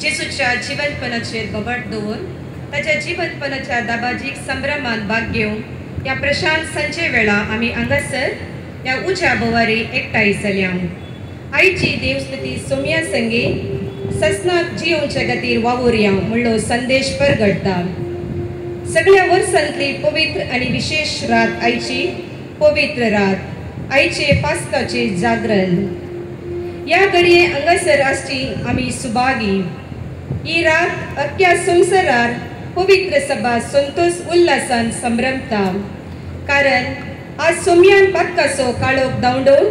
जेसूच्या जिवंतपणाचेर बोबाट दवरून ताच्या जिवंतपणाच्या दाबाजीक संभ्रमान भाग घेवन ह्या प्रशांत संचे वेळा आमी हांगासर ह्या उज्या बोवारी एकठांय जाल्या। आयची देवस्तुती सोम्या संगे ससनाक जियोवचे खातीर वावुरया म्हणलो संदेश परगटता। सगळ्या वर्सांतली पवित्र आनी विशेष रात आयची पवित्र रात, आयचे पास्काचे जागरण। ह्या घडये हांगासर आसची आमी सुभागी। ही रात अख्ख्या संवसारार पवित्र सभा संतोष उल्हासान संभ्रमता, कारण आज सोम्यान पातकाचो काळोख धांवडोवन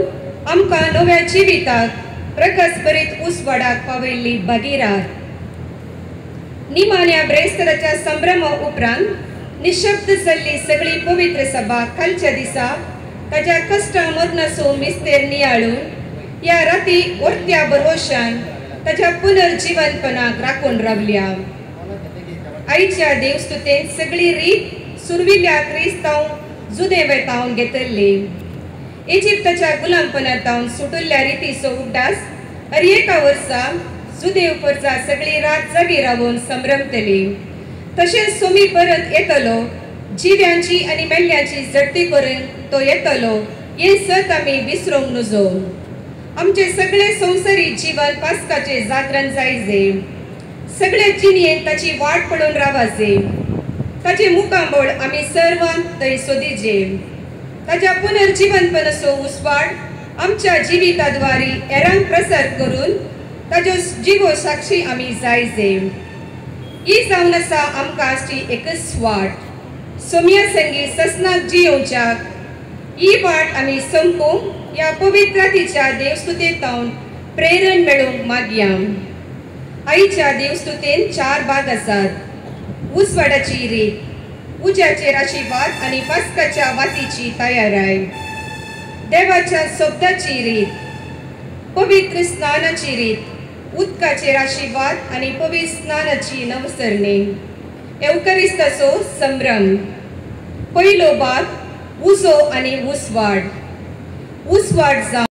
आमकां नव्या जिविताक प्रकाश भरीत उसवाडाक पावयल्ली भागीरात। निमाण्या ब्रेस्तराच्या संभ्रमा उपरांत निशब्द जाल्ली सगळी पवित्र सभा कालच्या दिसा ताच्या कश्टां मरणाचो मिस्तेर नियाळून ह्या राती वर्त्या भरवशान ताच्या पुनर्जिवंतपणाक राखून रावल्या। आयच्या देवस्तुतेन सगळी रीत सुरविल्ल्या क्रिस्तांव जुदे वेतावन घेतल्ली। इजिप्ताच्या गुलामपणांतावन सुटल्ल्या रितीचो उड्डास एका वर्सा जुदेव परजा सगळी रात जागी रावून संभ्रमतली। तशेंच सोमी परत येतलो, जिव्यांची आनी मेल्ल्यांची जडती करून तो येतलो हे सत आमी विसरूंक नजो। आमचे सगळे संवसारी जीवन पास्काचे जागरण जायजे, सगळे जिणयेन ताची वाट पळोवन रावाजे, ताचे मुखांबळ आमी सर्वांत थंय सोदिजे। ताच्या पुनर्जिवंतपणाचो उसवाड आमच्या जिविताद्वारी हेरांक प्रसार करून ताजो जिवो साक्षी आमी जायजे। ही जावन आसा आमकां आसची एकच वाट, सोम्या संगी ससनाक जियोवच्याक। ही वाट आमी संपूंक ह्या पवित्रातीच्या देवस्तुतेंतावन प्रेरण मेळूंक मागया। आयच्या देवस्तुतेन 4 भाग आसात। उसवाडाची रीत, उज्याचेर आशिर्वाद आनी पास्काच्या वातीची तयाराय, देवाच्या शब्दाची रीत, पवित्र स्नानाची रीत, उदकाचेर आशिर्वाद आनी पवित्र स्नानाची नवसरणी, एवकरिस्ताचो संभ्रम। पयलो भाग उजो आनी उसवाड। उसवाड जावन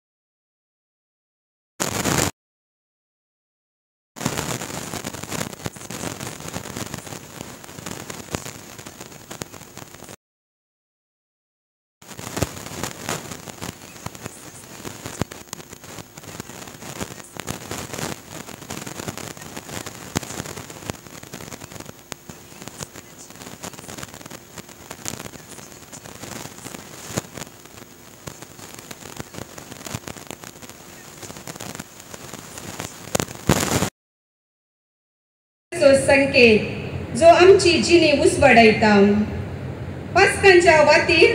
संकेत जो आमची जिणी उसवाडयता। पास्कांच्या वातीर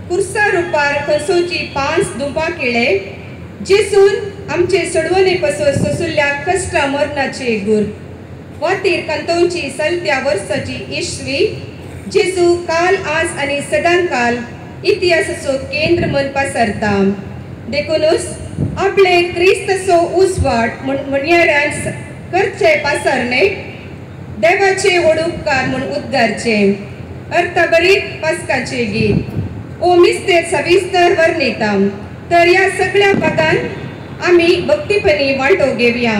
कुर्सा रुपार खंयसोची 5 दुंपा केळे, जेसून आमचे सडवणे पासून सोसुल्ल्या कश्टा मरणाचे गुर। वातीर कांतोवची चलत्या वर्साची इश्वी, जेजू काल आज आनी सदांकाल इतिहासाचो केंद्र म्हूण पसरता। देखूनच आपले क्रिस्ताचो उसवाड म्हणयारान करचे पासरणे, देवाचे ओडुपकार म्हूण उद्गारचे। अर्थभरीत पास्काचे गीत ओ मिस्तेर सविस्तर वर्णिता, तर ह्या सगळ्या भागान आमी भक्तीपणी वांटो घेवया।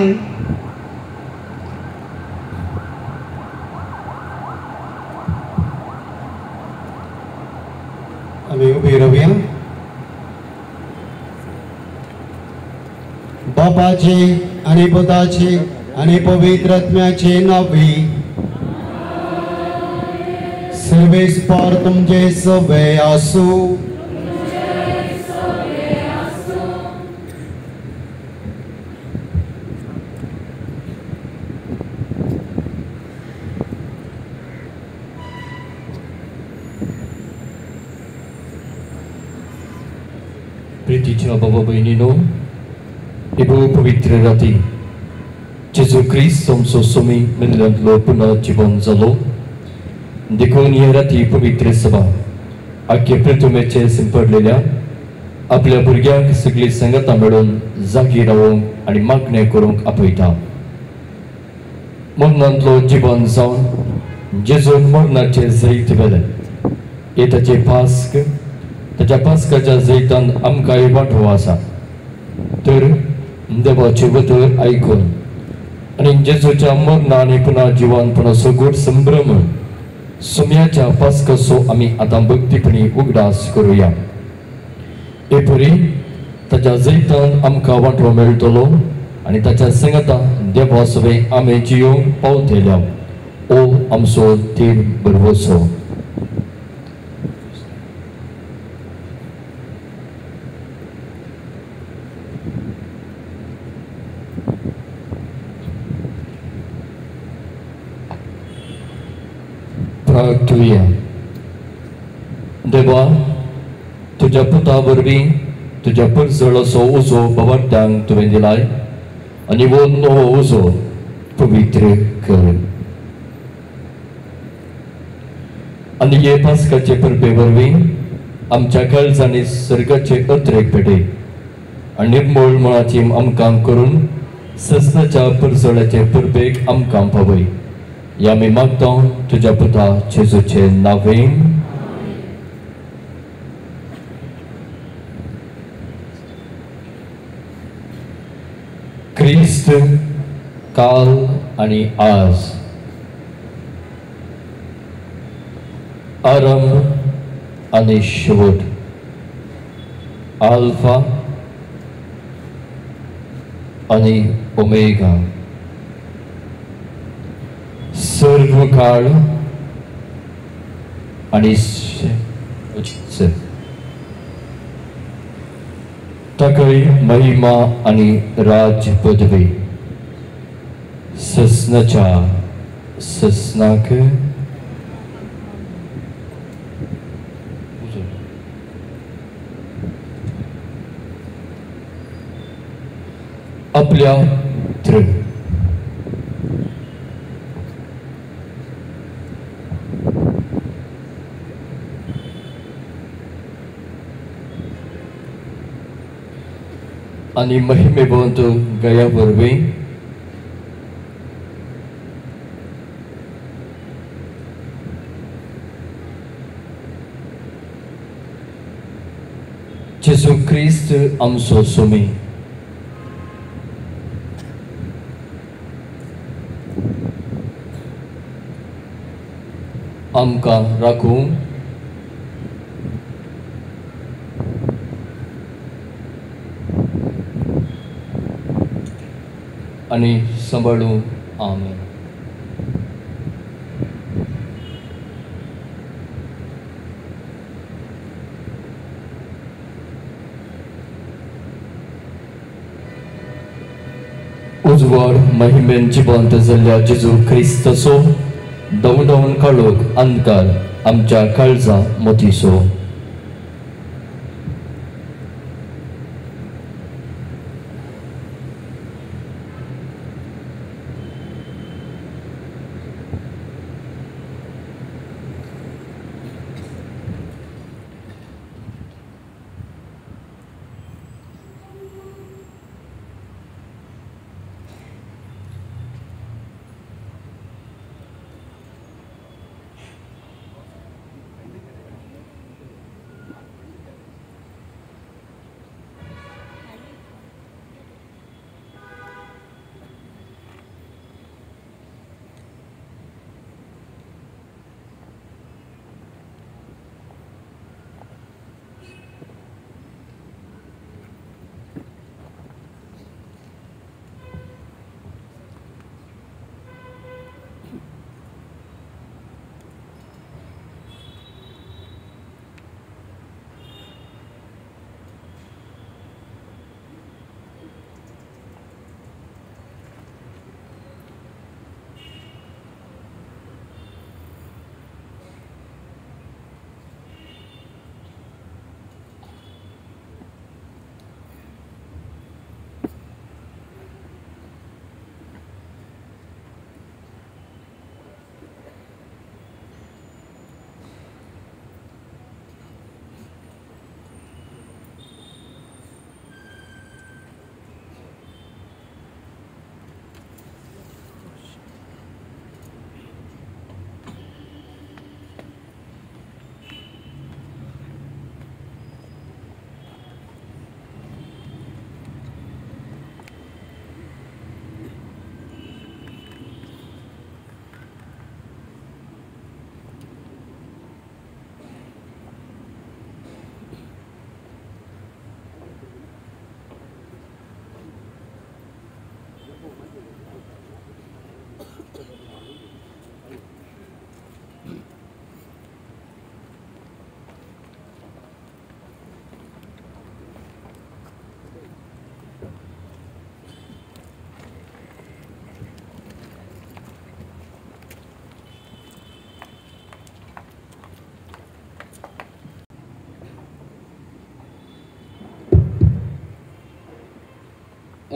आमी उबे रावया। बापाचे आनी पुताचे आनी पवित्र आत्म्याचे नावी सर्वेस्पर तुमचे सवे आसूं। प्रितीच्या बाबा भयणीनो, हे पवित्र राती जेजू ख्रिस्त आमचो सोमी मेल्ल्यांतलो पुनर्जीवन जालो। देखून हे राती पवित्र सभा आख्खे प्रथमेचे शिंपडलेल्या आपल्या भुरग्यांक सगळी संगता मेळून जागी रावूंक आनी मागणें करूंक आपयता। मरणांतलो जिवन जावन जेजून मरणाचे जैत वेलें, हे ताचे पास्क, ताच्या पास्काच्या जैतान आमकांय वांटो आसा। तर देवाचे वतर आयकून आणि जेजूच्या मरण आणि पुन्हा जिवंतपणाचो गोड संभ्रम सुम्याच्या पास्कसो आमी आतां भक्तीपणी उगडास करूया. एपरी ताच्या जैतान आमकां वांटो मेळटलो आनी ताच्या संगता देवा सवे आमी जियोंक पावतल्या. ओ आमचो देव बरवसो. प्रार्थूया. देवा, तुझ्या पुता वरवीं तुझ्या परजळसो उजो भवार्थ्यांक तुवें दिलाय आनी वो नवो उजो पवित्र कर. आनी हे पास्काचे परबे वरवीं आमच्या काळजांनी सर्गाचे अत्रेक पेटय आनी निर्मळ मनाची आमकां करून ससनाच्या परजळाचे परबेक आमकां पावय. या आमी मागतां तुज्या पुता जेजूचे नांवेन. क्रिस्त काल आनी आज, आरंभ आनी शेवट, आल्फा आनी ओमेगा, सर्व काळ आणि ताकय महिमा आणि राज पदवी ससनाच्या ससनाक आपल्या आणि महिमेवंत गया वरवीं जेजू क्रिस्त आमचो सुमी आमकां राखूंक आणि सांभाळूं. आमेन. उजवाड महिमेन जिवंत जाल्ल्या जेजू क्रिस्ताचो दवडवून काडूंक अंधकार आमच्या काळजा मोतीचो.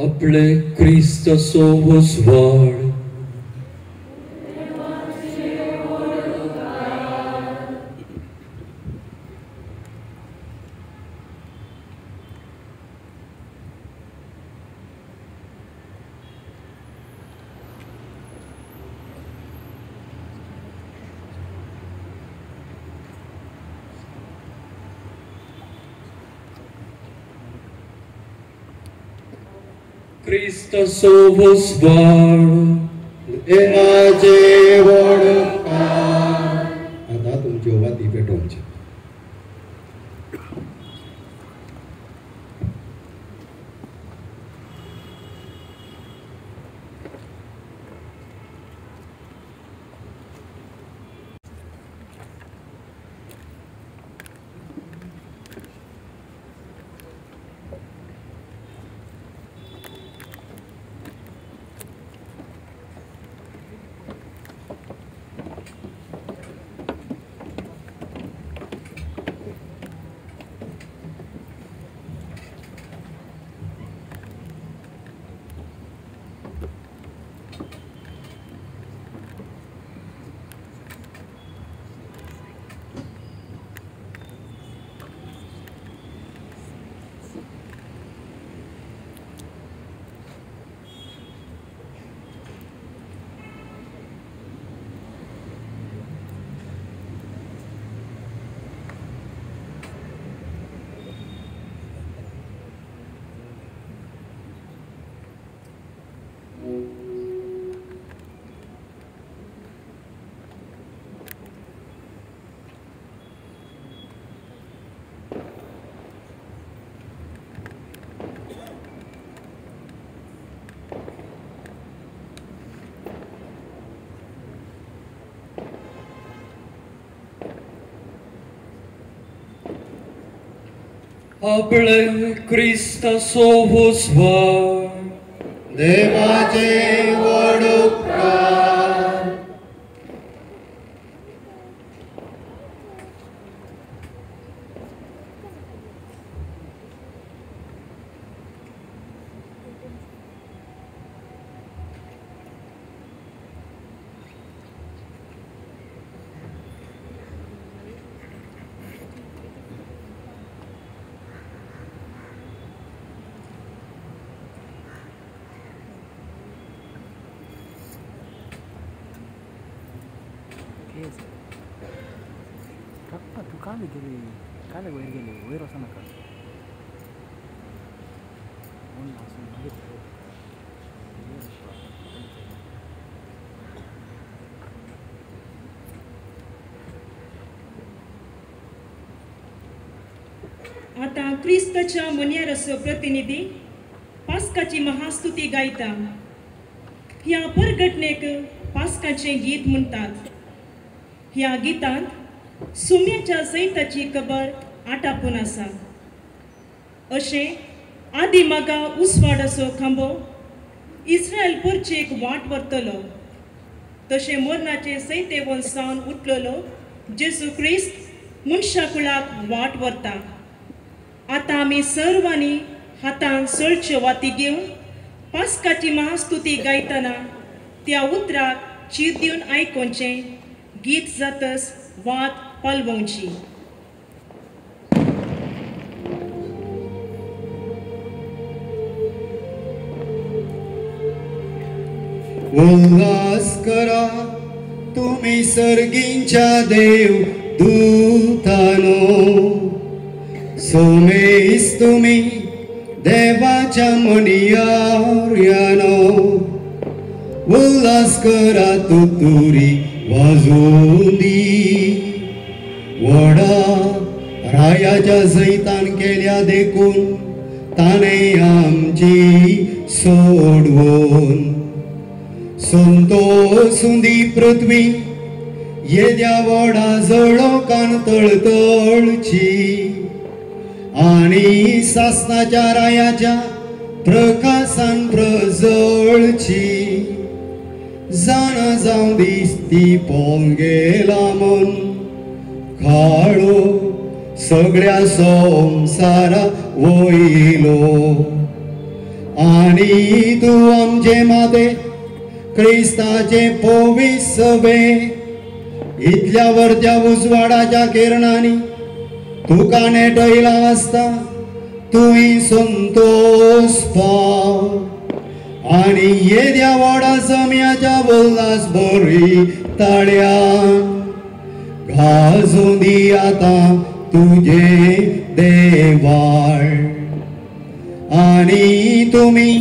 आपले क्रिस्त सोवस वाड Cristo somos वाड देवाचे वडकार. आता तुमची वाती पेटोवची. आपले क्रिस्त सोवस वाड देवाचे वडकार. तू काले गेली काले वयर गेली वयर असं नका आता क्रिस्ताच्या मन्यार असो प्रतिनिधी पास्काची महास्तुती गायता. ह्या परघटनेक पास्काचे गीत म्हणतात. ह्या गीतांत सुम्याच्या सैताची खबर आटापून आसा. अशें आदी मागा उसवाड असो खांबो इस्रायल परचेक वाट व्हरतलो. तशें मरणाचे सैतेवन सावन उठलेलो जेजू क्रिस्त मनशा कुळाक वाट व्हरता. आतां आमी सर्वांनी हातान सळच्यो वाती घेवन पास्काची महास्तुती गायतना त्या उतराक चीर दिवन आयकोवचें. गीत जातस वात पालवची. उल्हास करा तुम्ही सर्गींच्या देव दूतानो. सोमेस तुम्ही देवाच्या मणियार यानो. उल्हास करा तुतुरी वाजून दी. वडा रायाच्या सैतान केल्या देखून ताणे आमची सोडवून. संतोषुंदी पृथ्वी येद्या वडा जळो कान तळतळची. आणि सासनाच्या रायाच्या प्रकाशान प्रजळची. जाणा जावं दिसती पोन गेला मन काळो सगळ्या संसारा वयलो. आणि तू आमचे माते क्रिस्ताचे पोविसवे इतल्या वरच्या उजवाडाच्या किरणांनी तुका नेटयला असता तुही संतोष पाव आणि येद्या व्हडा समयाच्या बोल्लास बरी ताळ्यान घाजून दी आता तुझे देवाळ आणि तुम्ही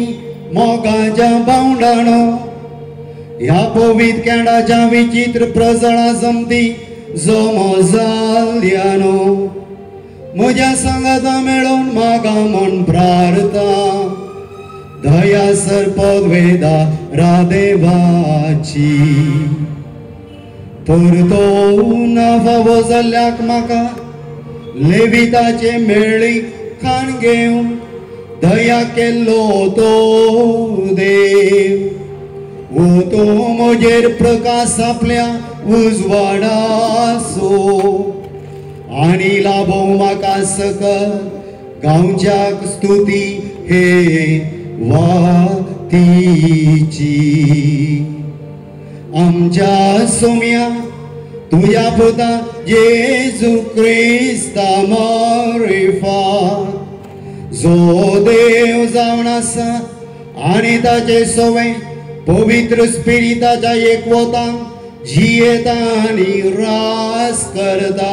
मोगाच्या बावंडानो ह्या पवित्र केंडाच्या विचित्र प्रजळा जमती जमो जाल्यानो म्हज्या सांगाता मेळून म्हाका म्हण प्रार्था दया सरपद वेदा रादेवाची परतोन फावो जाल्ल्याक म्हाका लेविताचे मेळी खाण घेवन दया केल्लो तो देव ओ तो म्हजेर प्रकाश आपल्या उजवाडासो आणि लाभो म्हाका सकल गांवच्याक स्तुती हे वातीची आमच्या सोम्या तुझ्या पुता जेजू क्रिस्ता मारिफा जो देव जावन आसा आणि ताचे सवय पवित्र स्पिरिताच्या एकवतान जियेता आणि रास करता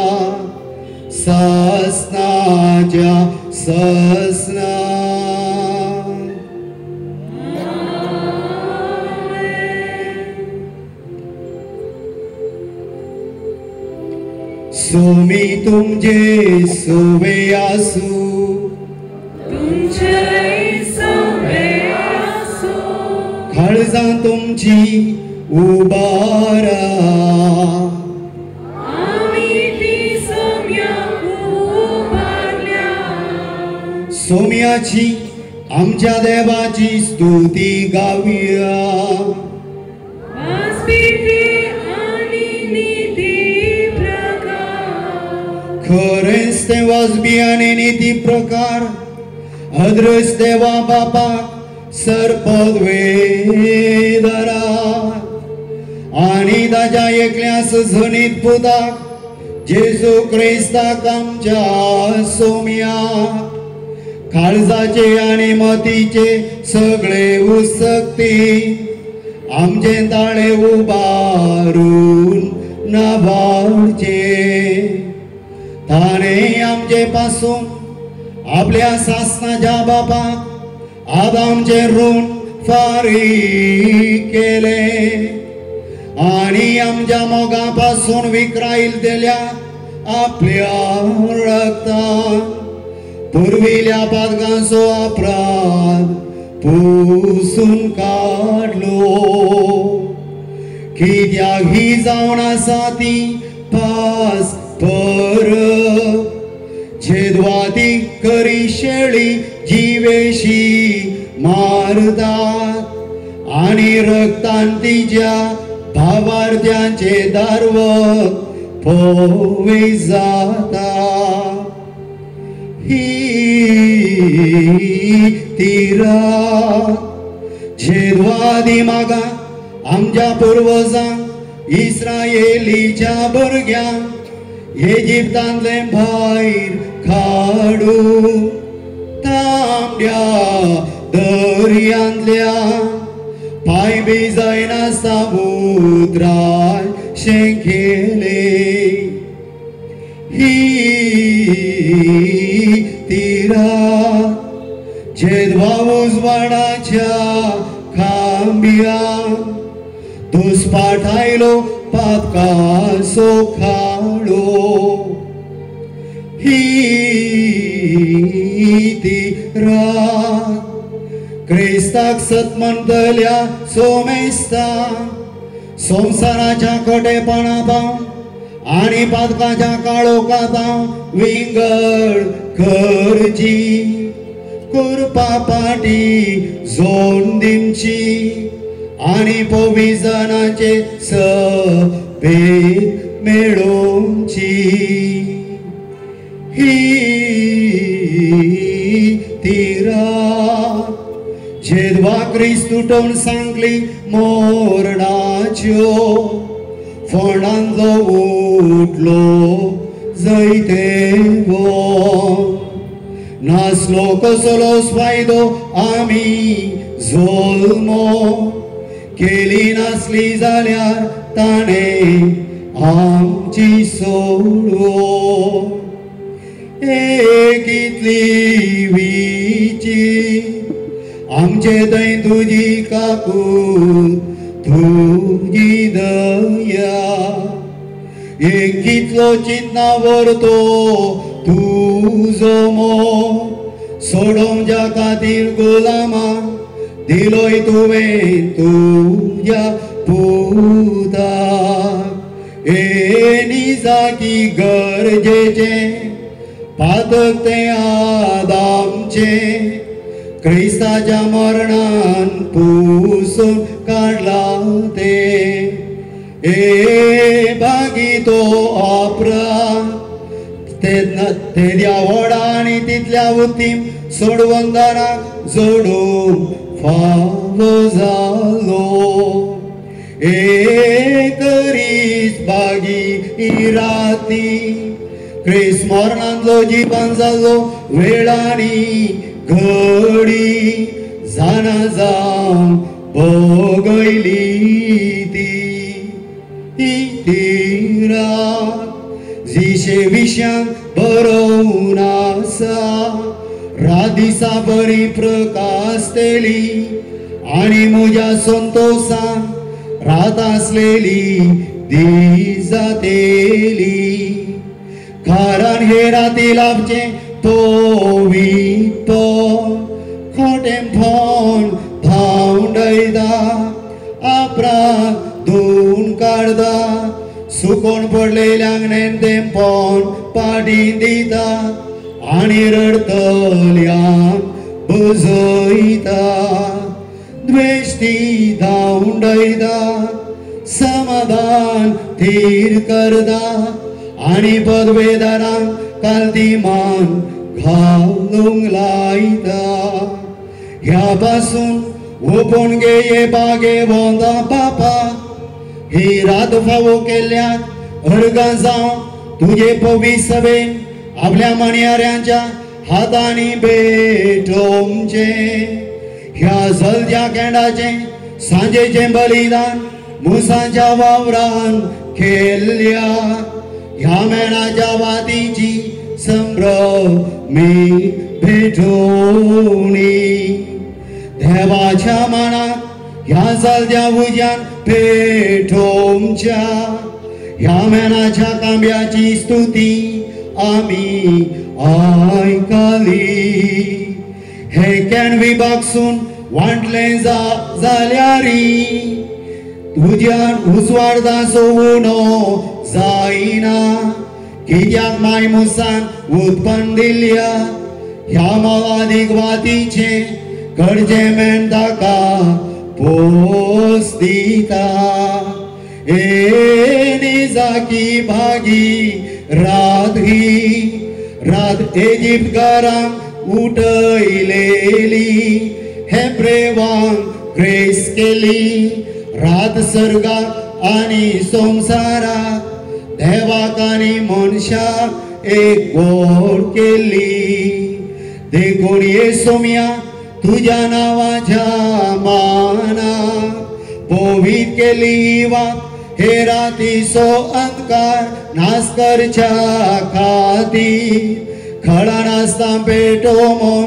ससनाच्या ससना सोमी तुमचे सोवे आसू काळजा तुमची उबारा सोम्याची आमच्या देवाची स्तुती गावया खरेंच ते वाजबी आणि नीती प्रकार अद्रस देवा बापाक सरपद वेदरा आणि ताच्या एकल्यास झणीत पुताक जेजू क्रिस्ताक आमच्या सोम्या काळजाचे आणि मतीचे सगळे उसक्ती आमचे ताळे उबारून नावाडचे ताणे आमचे पासून आपल्या सासनाच्या बापाक आदामचे ऋण फारीक केले आणि आमच्या मोगापासून विक्राईल दिल्या आपल्या रक्तान पुरविल्या पातकांचो अपराध पुसून काढलो कित्याक ही जावन आसा ती पास परब छेदवाती करी शेळी जीवेशी मारतात आणि रक्तान तिच्या भावार्थ्यांचे दारवत पोवे जाता ही तिरा छेदवादी मागा आमच्या पूर्वजांक इस्रायेलीच्या भुरग्यांक इजिप्तांतले भायर काडू तांबड्या दर्यांतल्या पाय बी जायना समुद्रात शेंकेले ही तिरा छेदवा उजवाडाच्या खांब्यान दुस्पाठायलो पातका सोखाळो ही तिरा क्रिस्ताक सतमंतल्या सोमेस्ता संसाराच्या खोटेपणा पावन आणि पातकाच्या काळोखातां विंगड करची कुरपा पाटी जोन दिमची आणि पोविजनाचे सभेत मेळोवची ही तिरा जेदवा क्रिस्त उठोवन सांगली मोरणाच्यो फोंडांतलो उठलो जैतेवो नासलो कसलो फायदो आमी जोल्मो केली नासली जाल्यार ताणें आमची सोडवो कितली विची आमचे थंय तुजी काकूल तुजी दया कितलो चिंतना व्हरतो तुजो मोग सोडोंक ज्या खातीर गुलामान दिलोय तुवें तुज्या पुताक निजाकी गरजेचें पातक तें आदामचें क्रिस्ताच्या मरणान पुसून काडला तें भागी तो अपराध तेद्या व्हडा आनी तितल्या उतीम सोडवंदाराक जोडूंक फावो जालो करीस भागी राती क्रिस्त मरणांतलो जिवन जाल्लो वेळांनी घडी जाना जावन भोगयली ती रात जिशे विशयान बरोवन आसा रात दिसा बरी प्रकाशतेली आनी म्हज्या संतोषान रात आसलेली दीस जातेली कारण हे राती लाभचे तो विपो खोटें फोन धांवडयता आपराक धुवन काढता सुकोन पडलेल्यांक नेमतें पोन पाटी दिता आनी रडतल्यांक बुजयता द्वेश्टी धांवडयता समाधान थीर करता आनी पदवेदारांक काल्तीमान घालूंक लायता ह्या पासून ओपून गे बागे वोंदा बापा ही रात फावो केल्ल्याक अर्गां जावं तुजे पवित्र सभेन आपल्या मणयाऱ्यांच्या हातांनी भेटोवचे ह्या जल्द्या केंडाचें सांजेचें बलिदान मुसांच्या वावरान केल्ल्या ह्या मेणाच्या वातीची संभ्रमी भेटोवणी देवाच्या मनाक ह्या जल्द्या उज्यान भेटोवच्या ह्या मेणाच्या कांब्याची स्तुती आमी आयकली हे केणवी बागसून वांटलें जाल्यारी तुज्यान उजवाडदा सोवुनो जायना कित्याक माय मुसान उत्पन्न दिल्ल्या ह्या मोलादीक वातीचें कडचें मेण ताका पोस दिता निजाकी भागी रात ही रात इजिप्तकारांक उठयलेली हेब्रेवांक ग्रेस केली रात सर्गाक आनी संवसाराक देवाक आनी मनशाक एकवट केली देखून येसुमिया तुज्या नांवाच्या मानाक पवित्र केली वात हे रातीचो अंधकार नाश करच्या खातीर खळा नासता पेटोवन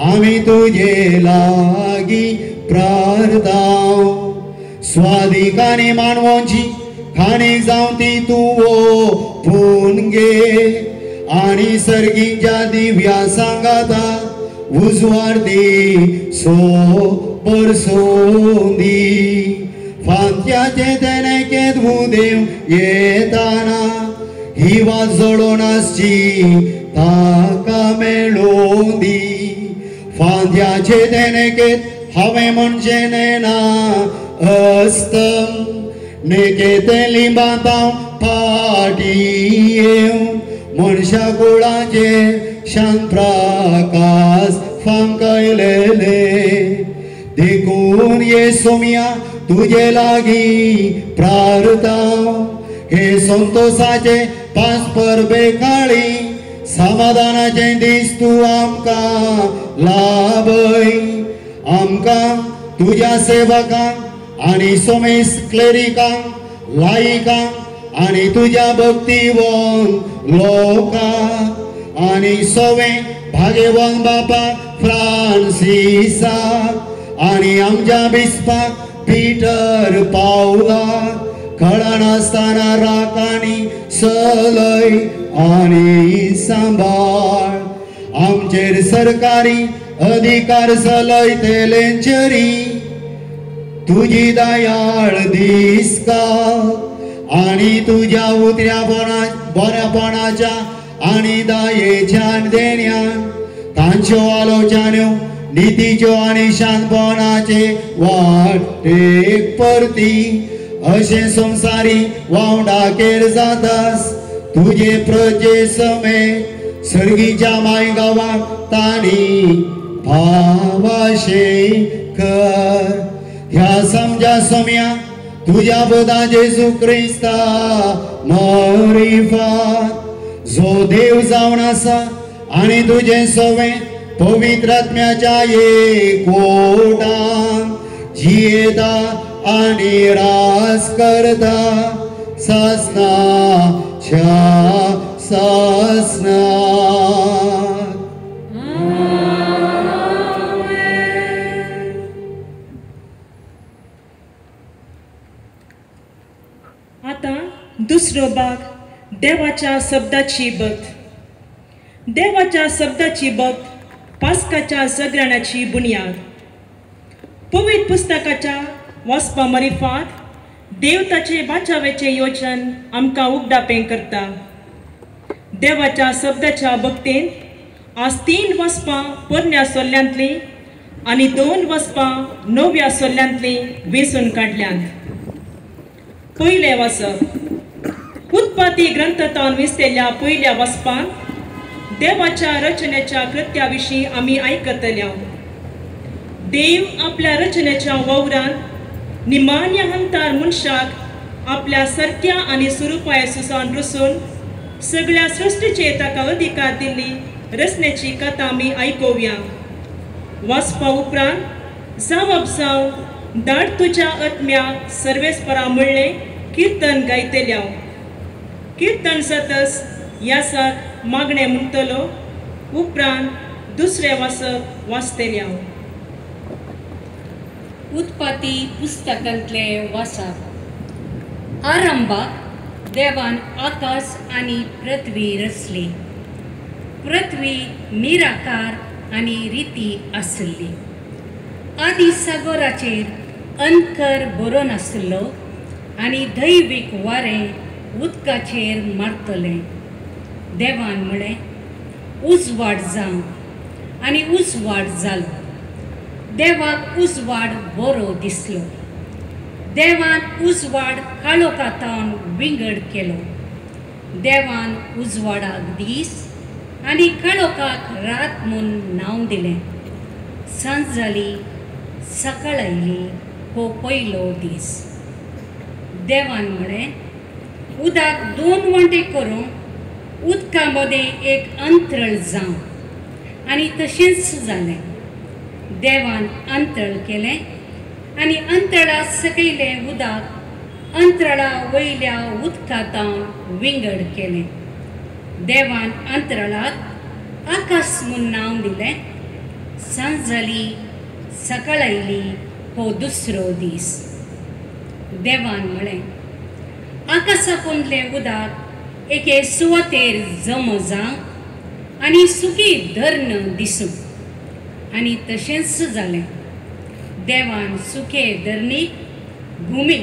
आमी तुजे लागीं प्रार्थाव स्वादीक आनी मानवांची खाणीक जावं ती तूं ओपून गे आनी सर्गींच्या दिव्या सांगाता उजवाड दी सो बरसोवन दी फांत्याचे तेनेकेत उदेव येताना ही वाज जळोन आसची ताका मेळोवन दी फांत्याचे तेनेकेत हांवें म्हणजे नेना अस्तम नेकेते लिंबातां फाटी येवन मनशा कुळाचे शांत प्रकाश फांकयलेले देखून ये सोमिया तुझे लागी प्रार्थना हे संतोषाचे पांच परबे काळी समाधानाचे दीस तू आमकां लाभय आमकां तुझ्या सेवकांक आनी सोमेस क्लेरिकांक लायिकांक आनी तुझ्या भक्तिवंत लोकांक आनी सोवे भाग्यवान बापा फ्रांसिसाक आनी आमच्या बिस्पाक पीटर पावलाक कळण आसतना राख आनी सलय आनी सांबाळ आमचेर सरकारी अधिकार सलय तेलेंचेरी तुझी दयाळ दिसका आनी तुझ्या बऱ्यापणाच्या आनी दयेच्या देण्यान तांच्यो आलोचन्यो नितीच्यो आनी शांतपणाचे वाटेक परती अशें संवसारी वांगडाकेर जातास तुझे प्रजे समेत सर्गीच्या माय गांवाक तांणी भावाशे कर ह्या समजा सोम्या तुझ्या बोधा जेजू क्रिस्ता मरिफात जो देव जावन आसा आनी तुझे सवे पवित्र आत्म्याच्या एकवटान जियेता आनी रास करता सासनाच्या सासनात आता दुसरो भाग देवाच्या शब्दाची भक्त देवाच्या शब्दाची भक्त पास्काच्या सगळ्यांची बुनियाद पवित्र पुस्तकाच्या वाचपा मरिफात देव ताचे बाचावेचे योजन आमकां उगडापें करता देवाच्या शब्दाच्या भक्तेन आज 3 वचपां पोरण्या सोल्ल्यांतली आनी 2 वचपां नव्या सोल्ल्यांतली वेंचून काडल्यांत पयलें वचप उत्पत्ती ग्रंथांत विस्तलेल्या पयल्या वचपान देवाच्या रचनेच्या कृत्या विशीं आमी आयकतल्या देव आपल्या रचनेच्या वावरान निमान्य हंतार मनशाक आपल्या सारक्या आनी स्वरुपाय सुसान रचून सगळ्या सृश्टीचे ताका अधिकार दिल्ली रचनेची कथा आमी आयकोवया वाचपा उपरांत जावप जावन धाड तुज्या आत्म्याक सर्वेस्परा म्हणलें कीर्तन गायतल्या कीर्तन जातस यासाक मागणें म्हणटलो उपरांत दुसरें वाचप वाचतल्या उत्पत्ती पुस्तकांतले वाचप आरंभाक देवान आकाश आनी पृथ्वी रचली पृथ्वी निराकार आनी रिती आसली आदी सागराचेर अंकर बरो नासलो आनी दैवीक वारें उदकाचेर मारतलें देवान म्हळें उजवाड जावं आनी उजवाड जालो देवाक उजवाड बरो दिसलो देवान उजवाड काळोखांतल्यान विंगड केलो देवान उजवाडाक दीस आनी काळोखाक रात म्हूण नांव दिलें सांज जाली सकाळ आयली हो पयलो दीस देवान म्हळें उदक 2 वंटे करूं उदका मदें एक अंतरळ जावं आनी तशेंच जालें देवान अंतरळ केलें आनी अंतरळा सकयलें उदक अंतरळा वयल्या उदकांत विंगड केलें देवान अंतरळाक आकाश म्हूण नांव दिलें सांज जाली सकाळ आयली हो दुसरो दीस देवान म्हळें आकाशाकुंतलें उदक एके सुवातेर जम जावं आनी सुकी धर्ण दिसूं आनी तशेंच जालें देवान सुके धरणीक भुमी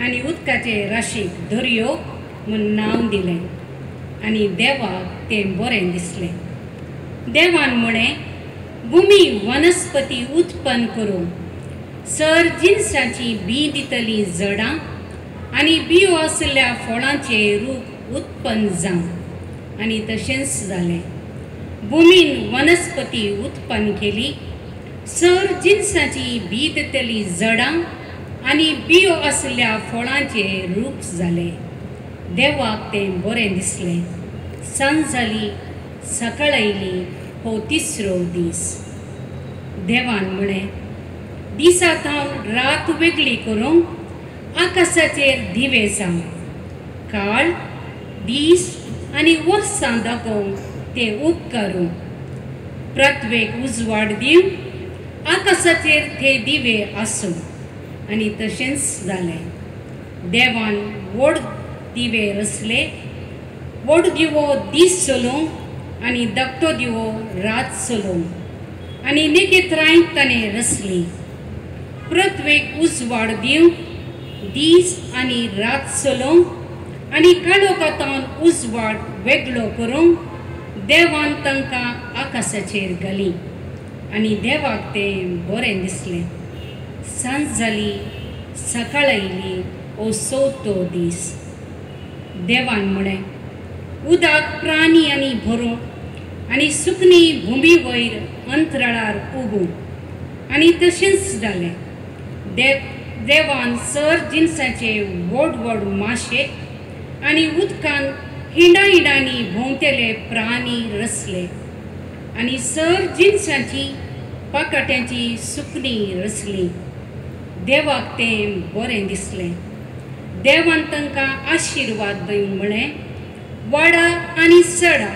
आनी उदकाचे राशीक दर्यो म्हूण नांव दिलें आनी देवाक तें बरें दिसलें देवान म्हळें भुमी वनस्पती उत्पन्न करूं सर जिनसाची बी दितली जडां आनी बियो आसल्या फळांचे रूप उत्पन्न जावं आनी तशेंच जालें भुमीन वनस्पती उत्पन्न केली सर जिन्साची बीततली जडां आनी बियो आसल्या फळांचे रूप जाले. देवाक तें बरें दिसलें. सांज जाली, सकाळ आयली, हो तिसरो दीस. देवान म्हळें, दिसांत हांव रात वेगळी करूंक आकाशाचेर दिवे जावं, काळ, दीस आनी वर्सां दाखोवंक ते उपकारूं, प्रत्येक उजवाड दिवं आकाशाचेर ते दिवे आसूं. आनी तशेंच जालें. देवान व्हड दिवे रचले, व्हड दिवो दीस चलोवंक आनी धाकटो दिवो रात चलोवंक, आनी नखेत्रांय ताणें रचलीं. प्रत्येक उजवाड दिवंक दीस आनी रात चलोवंक आनी काळोखांतल्यान उजवाड वेगळो करूंक देवान तांकां आकाशाचेर घाली. आनी देवाक तें बरें दिसलें. सांज जाली, सकाळ आयली, हो चवथो दीस. देवान म्हळें, उदक प्राणी आनी भरूं आनी सुकणी भुमी वयर अंतराळार उगूं. आनी तशेंच जालें. देवान सर जिन्साचे व्हड व्हड माशे आनी उदकान हिंडांनी भोंवतेले प्राणी रचले. आनी सर जिन्साची पाकाट्यांची सुकणी रचली. देवाक तें बरें दिसलें. देवान तांकां आशिर्वाद दिवन म्हळें, वाडा आनी चडा,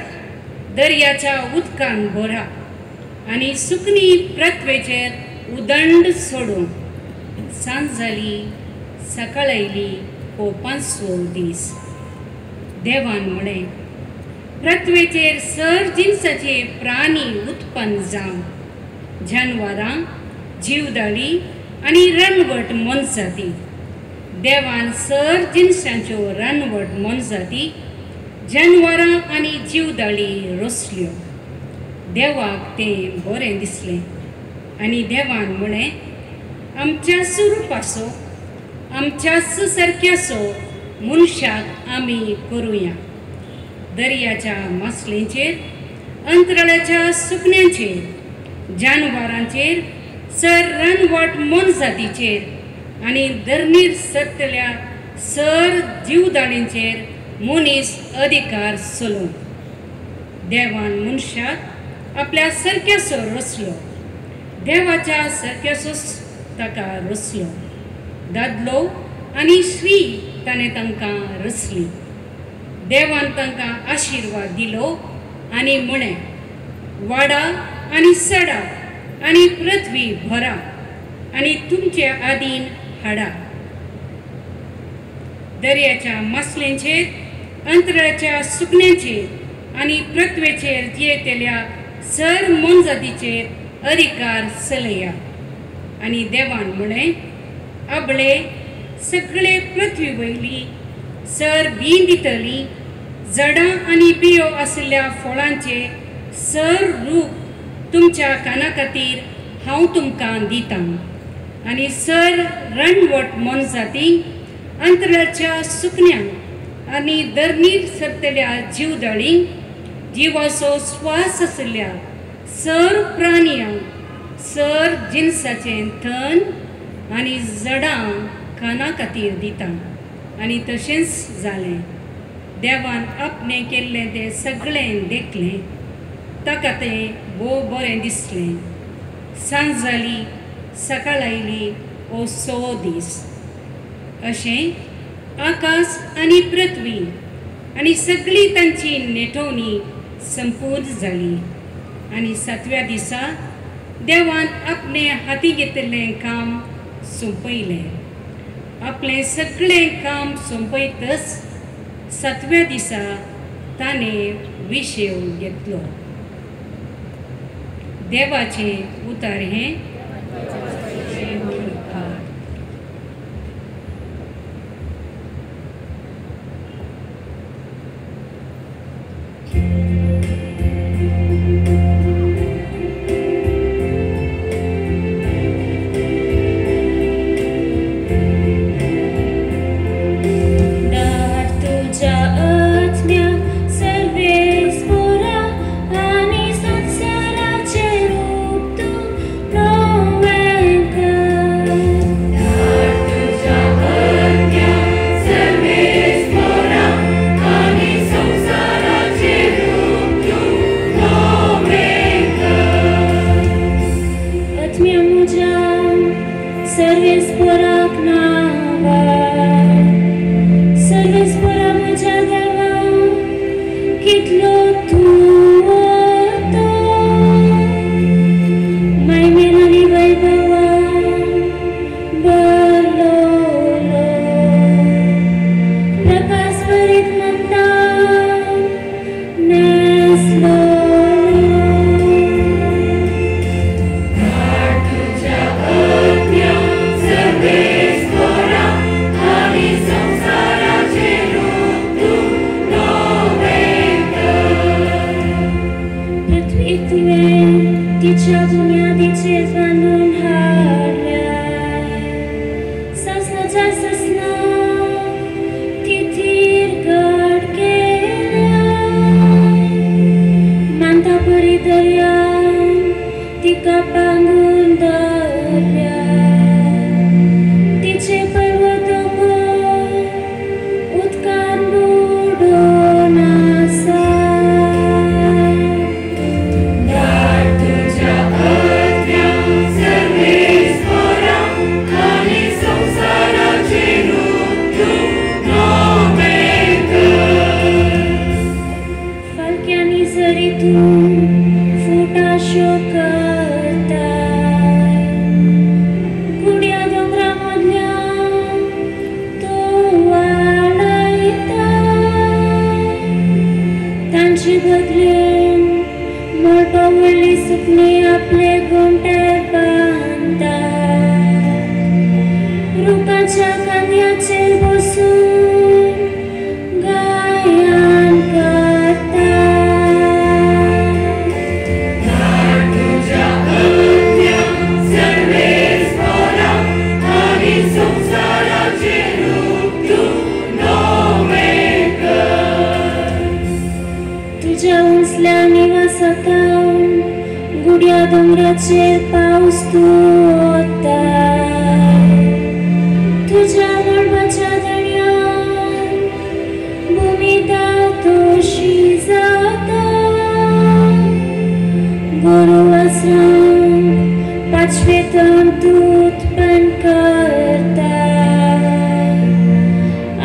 दर्याच्या उदकान भरा आनी सुकणी पृथ्वेचेर उदंड सोडूं. सांज जाली, सकाळ आयली, हो पांचवो दीस. देवान म्हळें, पृथ्वेचेर सर जिन्साचे प्राणी उत्पन्न जावं, जानवरां, जीवदाळी आनी रानवट मनजाती. देवान सर जिन्साच्यो रानवट मनजाती, जानवरां आनी जीवदाळी रचल्यो. देवाक तें बरें दिसलें. आनी देवान म्हळें, आमच्या स्वरुपाचो, आमच्याच सारक्याचो मनशाक आमी करुया. दर्याच्या मासलेंचेर, अंतराळाच्या सुकण्यांचेर, जानवरांचेर, सर रानवट मनजातीचेर आनी धरणीर सत्तल्या सर जीवदाळींचेर मनीस अधिकार चलोवंक. देवान मनशाक आपल्या सारक्याचो रचलो. देवाच्या सारक्याचोच ताका रचलो. दादलो आनी स्त्री ताणें तांकां रचली. देवान तांकां आशिर्वाद दिलो आनी म्हळें, वाडा आनी चडा आनी पृथ्वी भरा आनी तुमचे आदीन हाडा. दर्याच्या मासलेंचेर, अंतराळाच्या सुकण्यांचेर आनी पृथ्वेचेर जियेतेल्या सर मनजातीचेर अधिकार चलया. आनी देवान म्हळें, आबळे सगळे पृथ्वी वयली सर बी दितली, झाडां आनी बियो आसल्या फळांचे सर रूप तुमच्या काना खातीर हांव तुमकां दितां. आनी सर रानवट मनजाती, अंतराळाच्या सुकण्यांक आनी धरणीर सरतल्या जीवदाळींक, जिवाचो स्वास आसल्या सर प्राणयांक, सर जिन्साचें थन आनी झाडां काना खातीर दितां. आनी तशेंच जालें. देवान आपणें केल्लें तें सगळें देखलें. ताका तें बरें दिसलें. सांज जाली, सकाळ आयली, हो सवो दीस. अशें आकाश आनी पृथ्वी आनी सगळी तांची नेटोवणी संपूर्ण जाली. आनी सातव्या दिसा देवान आपणें हाती घेतिल्लें काम सोंपयलें. आपलें सगळें काम सोंपयतच सातव्या दिसा ताणें विशेव घेतलो. देवाचें उतर हें Serve spora, ani sunt sera ceruptu, no तुवें तिच्या बुन्यादीचेर बांदून हाडल्या ससनाच्या ससना तिथीर घड केल्या मांता परी दर्यान तिका बांदून दवरल्या तिचे पर्वत उदकान बुडून आसा फालक्यांनी जरी तूं फुटाशो करता गुड्या दोंगरा मदल्यान तो वाडयता तांचे बदलेन मोळपावयली सुकणी आपले गोंट्यार बांदता रुखाच्या कांद्याचेर बसून गायन करता तुझ्या उंचल्या निवासांत गुड्या दोंगराचेर पावस तूं ओता तुझ्या मळबाच्या दर्यान भूमी दाटोशी जाता गोरू वासरांक पाचवे तण तूं उत्पन्न करता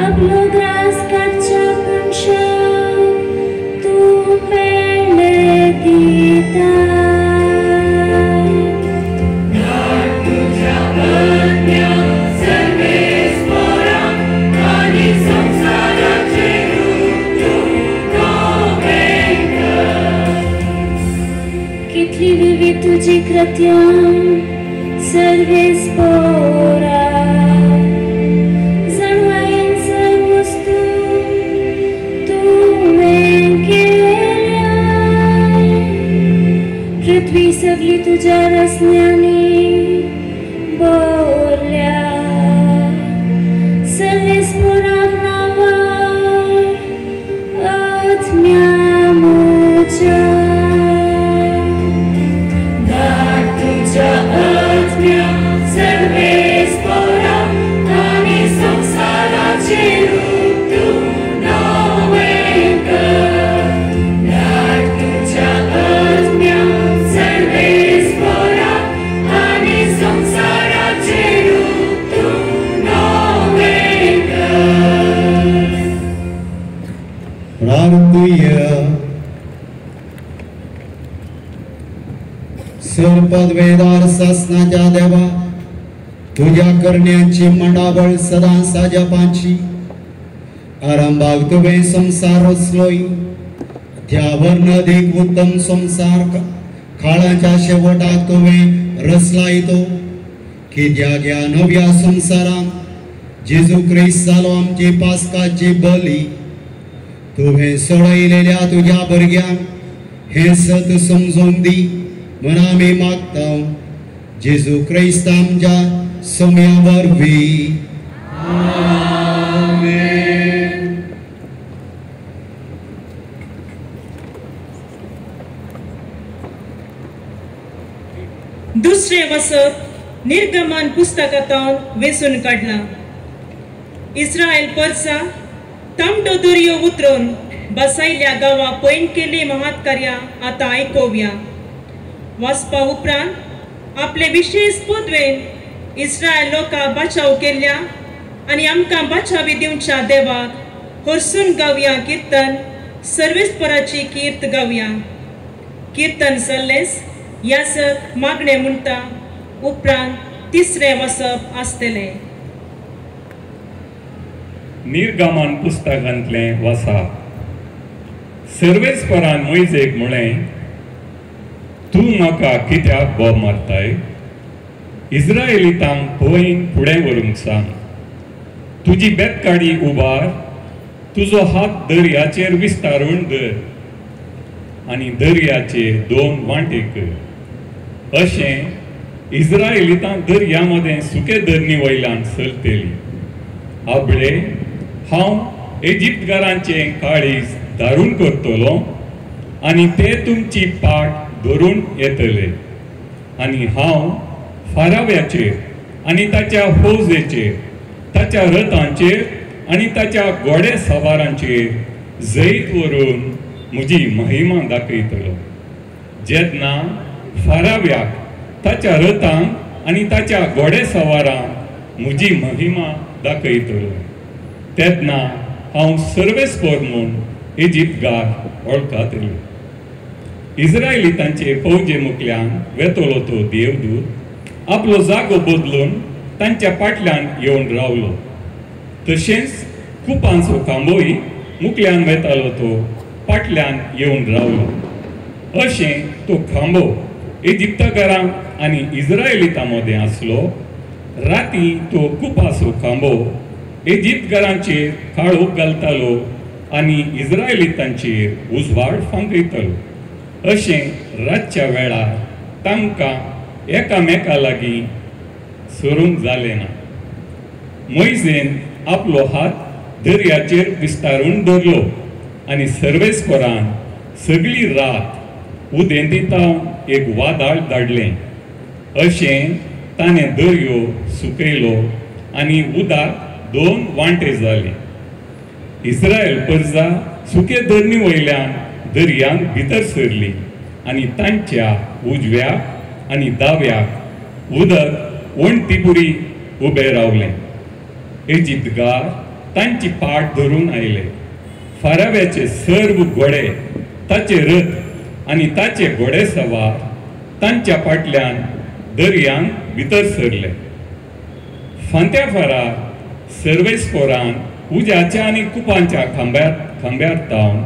आपलो ग्रास काडच्या मनशाक तूं पेंडे दिता कितली विविध तुझी कृत्यां सर्वेस पोरा जणवायेन सर्व वस्तू तुवें केल्या पृथ्वी सगळी तुझ्या रचन्यांनी भरल्या सर्वेस पोराक नांवार आत्म्या म्हज्या सर्वेस पोरा आनी संसाराचे रूप तूं नवें कर तुझ्या आत्म्या सर्वेस पोरा आनी संसाराचे रूप तूं नवें कर प्रार्थूया सर्पद्वेदार सासनाच्या देवा तुझ्या करण्यांची मंडाबळ सदां साजपाची आरंभाक तुवें संसार रचलोय त्या वर्ण अधिक उत्तम संसार काळाच्या शेवटाक तुवें रचलाय तो कित्याक ह्या नव्या संसारांत जेजू क्रिस्त जालो आमची पास्काची बली तुवें सोडयलेल्या तुझ्या भुरग्यांक हे सत समजून दी म्हणून आमी मागता जेजू क्रिस्त आमच्या सोम्या वरवीं आमेन। दुसरे वसप निर्गमन पुस्तकांतून वेचून काडला इस्रायल परसा तांबडो दर्यो उतरून बसायल्या गांवां पैण केली महात कार्यां आतां आयकोवया वाचपा उपरांत आपले विशेष पदवेन इस्रायल लोकां बचाव केल्या आनी आमकां बचावी दिवच्या देवाक हरसून गावया कीर्तन सर्वेस्पराची कीर्त गावया कीर्तन सल्लेस यासक मागणे म्हणटा उपरांत तिसरे वसप आसतले निर्गमन पुस्तकांतले वसा सर्वेस्परान मोइजेक म्हळें तूं म्हाका कित्याक बोब मारताय इस्रायलितांक पळयन फुडें व्हरूंक सांग तुजी बेतकाडी उबार तुजो हात दर्याचेर विस्तारून धर आनी दर्याचेर 2 वांटे कर. अशें इस्रायलितां दर्या मदें सुके धरणी वयल्यान चलतेली. आबळे हांव इजिप्तकारांचें काळीज दारून करतलो आनी ते तुमची पाट धरून येतले. आनी हांव फाराव्याचेर आनी ताच्या फौजेचेर, ताच्या रथांचेर आनी ताच्या घोडे सवारांचेर जैत व्हरून म्हजी महिमा दाखयतलो. जेन्ना फाराव्याक, ताच्या रथांक आनी ताच्या घोडे सवारांक म्हजी महिमा दाखयतलो, तेन्ना हांव सर्वेस्पर म्हूण इजिप्तकार वळखतलो. इस्रायलितांचे फौजे मुखल्यान वेतलो तो देवदूत आपलो जागो बदलून तांच्या फाटल्यान येवन रावलो. तशेंच कुपांचो खांबोय मुखल्यान वेतालो तो फाटल्यान येवन रावलो. अशें तो खांबो इजिप्तकारां आनी इस्रायलितां मदें आसलो. राती तो कुपाचो खांबो इजिप्तकारांचेर काळोख घालतालो आनी इस्रायलितांचेर उजवाड फांकयतालो. अशें रातच्या वेळार तांकां एकामेका लागीं सरूंक जालें ना. मोइजेन आपलो हात दर्याचेर विस्तारून धरलो आनी सर्वेस्परान सगळी रात उदें दिता एक वादळ धाडलें. अशें ताणें दर्यो सुकयलो आनी उदक 2 वांटे जालें. इस्रायल परजा सुके धरणी वयल्यान दर्यांत भितर सरली आनी तांच्या उजव्याक आनी दाव्याक उदक वणटीपुरी उबें रावलें. इजिप्तकार तांची पाट धरून आयले. फाराव्याचे सर्व घोडे, ताचे रथ आनी ताचे घोडे सवार तांच्या फाटल्यान दर्यांत भितर सरले. फांत्या फारार सर्वेस्परान उज्याच्या आनी कुपांच्या खांब्यार तावन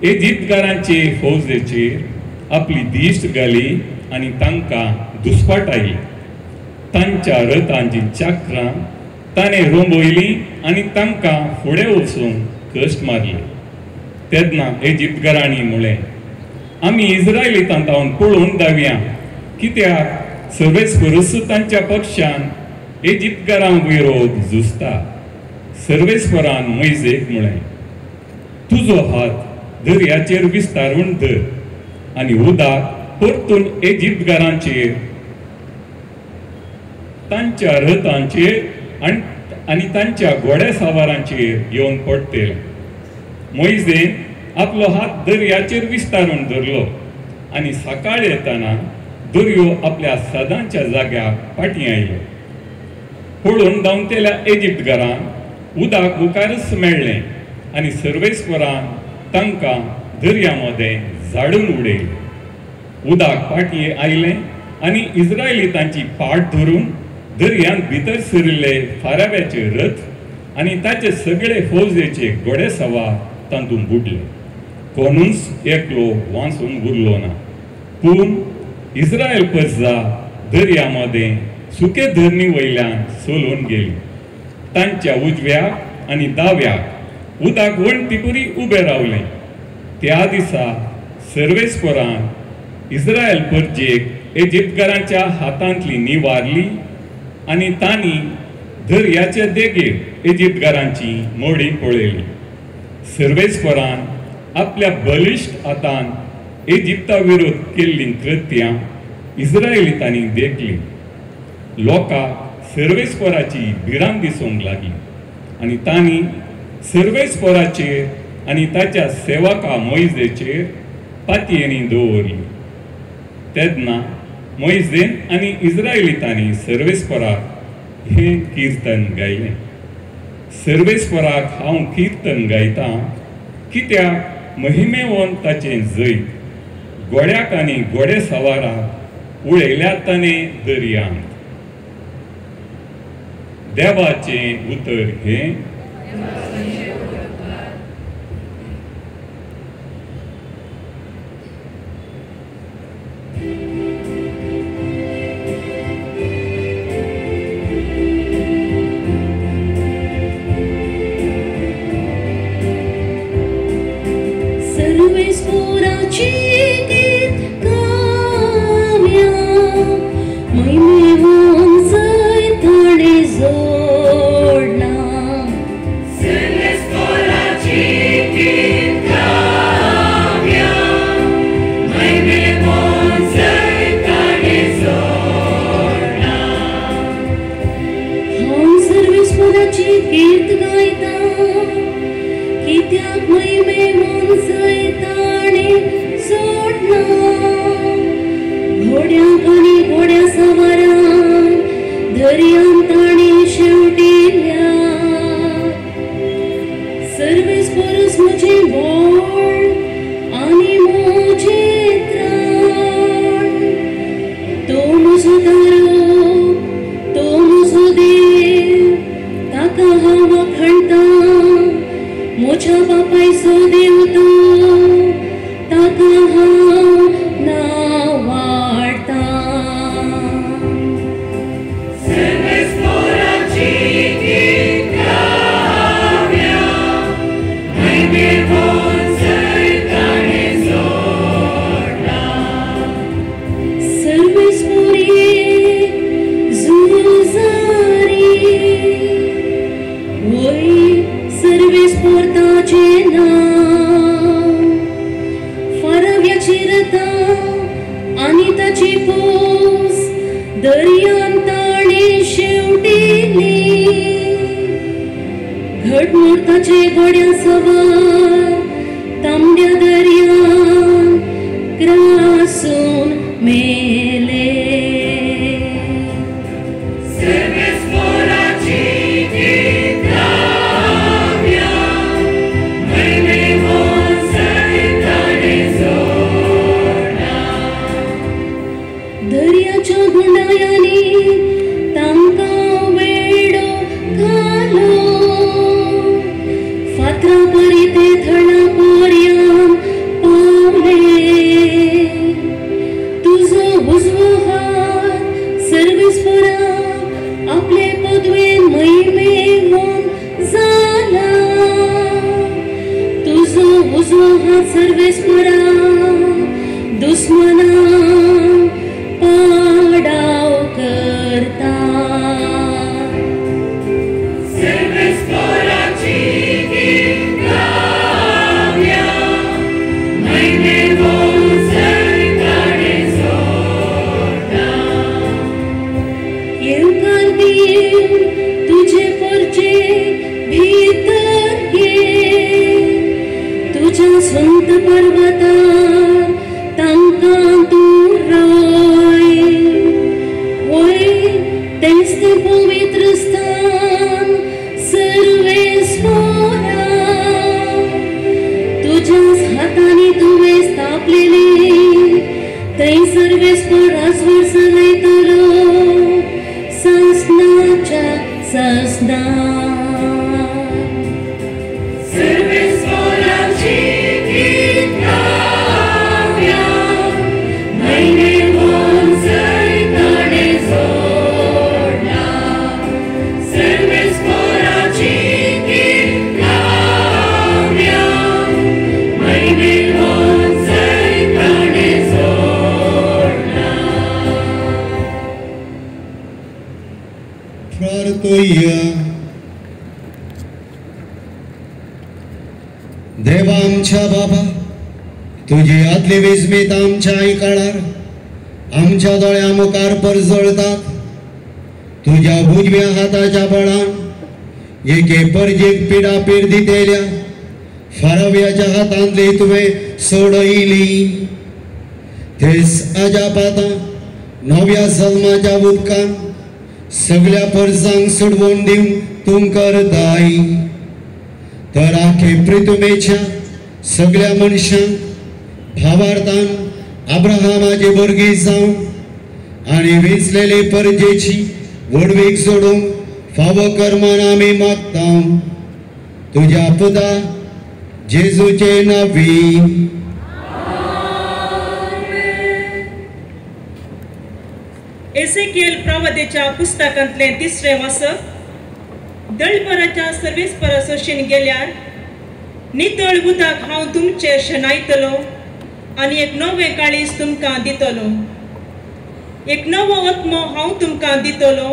इजिप्तकारांचे फौजेचेर आपली दिश्ट घाली आनी तांकां दुस्पाटायली. तांच्या रथांची चक्रां ताणें रोंबयलीं आनी तांकां फुडें वचून कश्ट मारले. तेन्ना इजिप्तकारांनी म्हळें, आमी इस्रायलितां तावन पळोवन दावया, कित्याक सर्वेस्परूच तांच्या पक्षान इजिप्तकारां विरोध झुजता. सर्वेस्परान मोइजेक म्हळें, तुजो हात दर्याचेर विस्तारून धर आनी उदक परतून इजिप्तकारांचेर, तांच्या रथांचेर आनी तांच्या घोड्या सावारांचेर येवन पडटलें. मोइजेन आपलो हात दर्याचेर विस्तारून धरलो आनी सकाळ येताना दर्यो आपल्या सदांच्या जाग्याक फाटीं आयलो. पळोवन धांवतेल्या इजिप्तकारांक उदक मुखारच मेळ्ळें आनी सर्वेस्परान तांकां दर्या मदें झाडून उडयलें. उदक फाटीं आयलें आनी इस्रायलितांची पाट धरून दर्यांत भितर सरिल्ले फाराव्याचे रथ आनी ताचे सगळे फौजेचे घोडे सवार तातूंत बुडले. कोणूच एकलो वाचून उरलो ना. पूण इस्रायल परजा दर्या मदें सुके धरणी वयल्यान चलून गेली. तांच्या उजव्याक आनी दाव्याक उदक वणटीपुरी उबें रावलें. त्या दिसा सर्वेस्परान इस्रायल परजेक इजिप्तकारांच्या हातांतली निवारली आनी तांणी दर्याचे देगेर इजिप्तकारांची मोडी पळयली. सर्वेस्परान आपल्या बलिश्ट हातान इजिप्ता विरोध केल्लीं कृत्यां इस्रायलितांनी देखलीं. लोकांक सर्वेस्पराची भिरांत दिसूंक लागली आनी तांणी सर्वेस्पराचेर आनी ताच्या सेवका मोइजेचेर पातयेनी दवरली. तेन्ना मोइजेन आनी इस्रायलितांनी सर्वेस्पराक हें किर्तन गायलें. सर्वेस्पराक हांव किर्तन गायतां, कित्याक महिमेवंताचें जैत घोड्याक आनी घोडे सवाराक उडयल्यात ताणें दर्यांत. देवाचें उतर हें, सर्वेस्पराची देवा आमच्या बाबा, तुझी आदली विस्मित आमच्या आयकणार आमच्या दोळ्या मुखार परजळतात. तुझ्या उजव्या हाताच्या बळान एके परजेक पिडा पीड दितेल्या फाराव्याच्या हातांतली तुवें सोडयली. तेच अजापाता नव्या जल्माच्या उदकान सगळ्या परजांक सोडवून दिवन तुमकां दाई. तर आखे पृथ्वीच्या सगळ्या मनशांक भावार्थान अब्राहामाचे भुरगीं जावन आनी वेचलेली परजेची वडवीक सोडूंक फावो कर्मान आमी मागता. तुज्या पुता जेजूचे नांवी. एसेकिएल प्रवादेच्या पुस्तकांतले 3रे वाचप. दळपराच्या सर्वेस्परा सोशीन गेल्यार नितळ उदक हांव तुमचे शेणायतलो आनी एक नवे काळीज तुमकां दितलो. एक नवो आत्मो हांव तुमकां दितलो,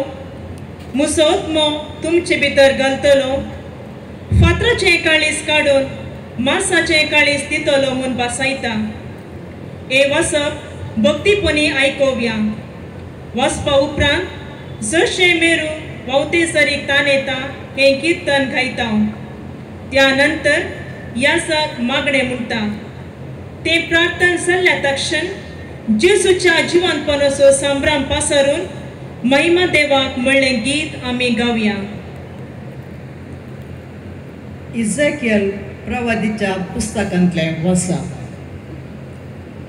म्हजो आत्मो तुमचे भितर घालतलो, फातराचें काळीज काडून मांसाचें काळीज दितलो म्हूण भासायता. हे वाचप भक्तीपणी आयकोवया. वाचपा उपरांत जशें मेरू वावतेसरीक तान येता हें किर्तन गायता. त्या नंतर यासाक मागणें म्हणटा. ते प्रार्थना जाल्ल्या तक्षण जेजूच्या जिवंतपणाचो संभ्रम पासरून महिमा देवाक म्हणलें गीत आमी गावया. इजेकियल प्रवादीच्या पुस्तकांतलें वाचा.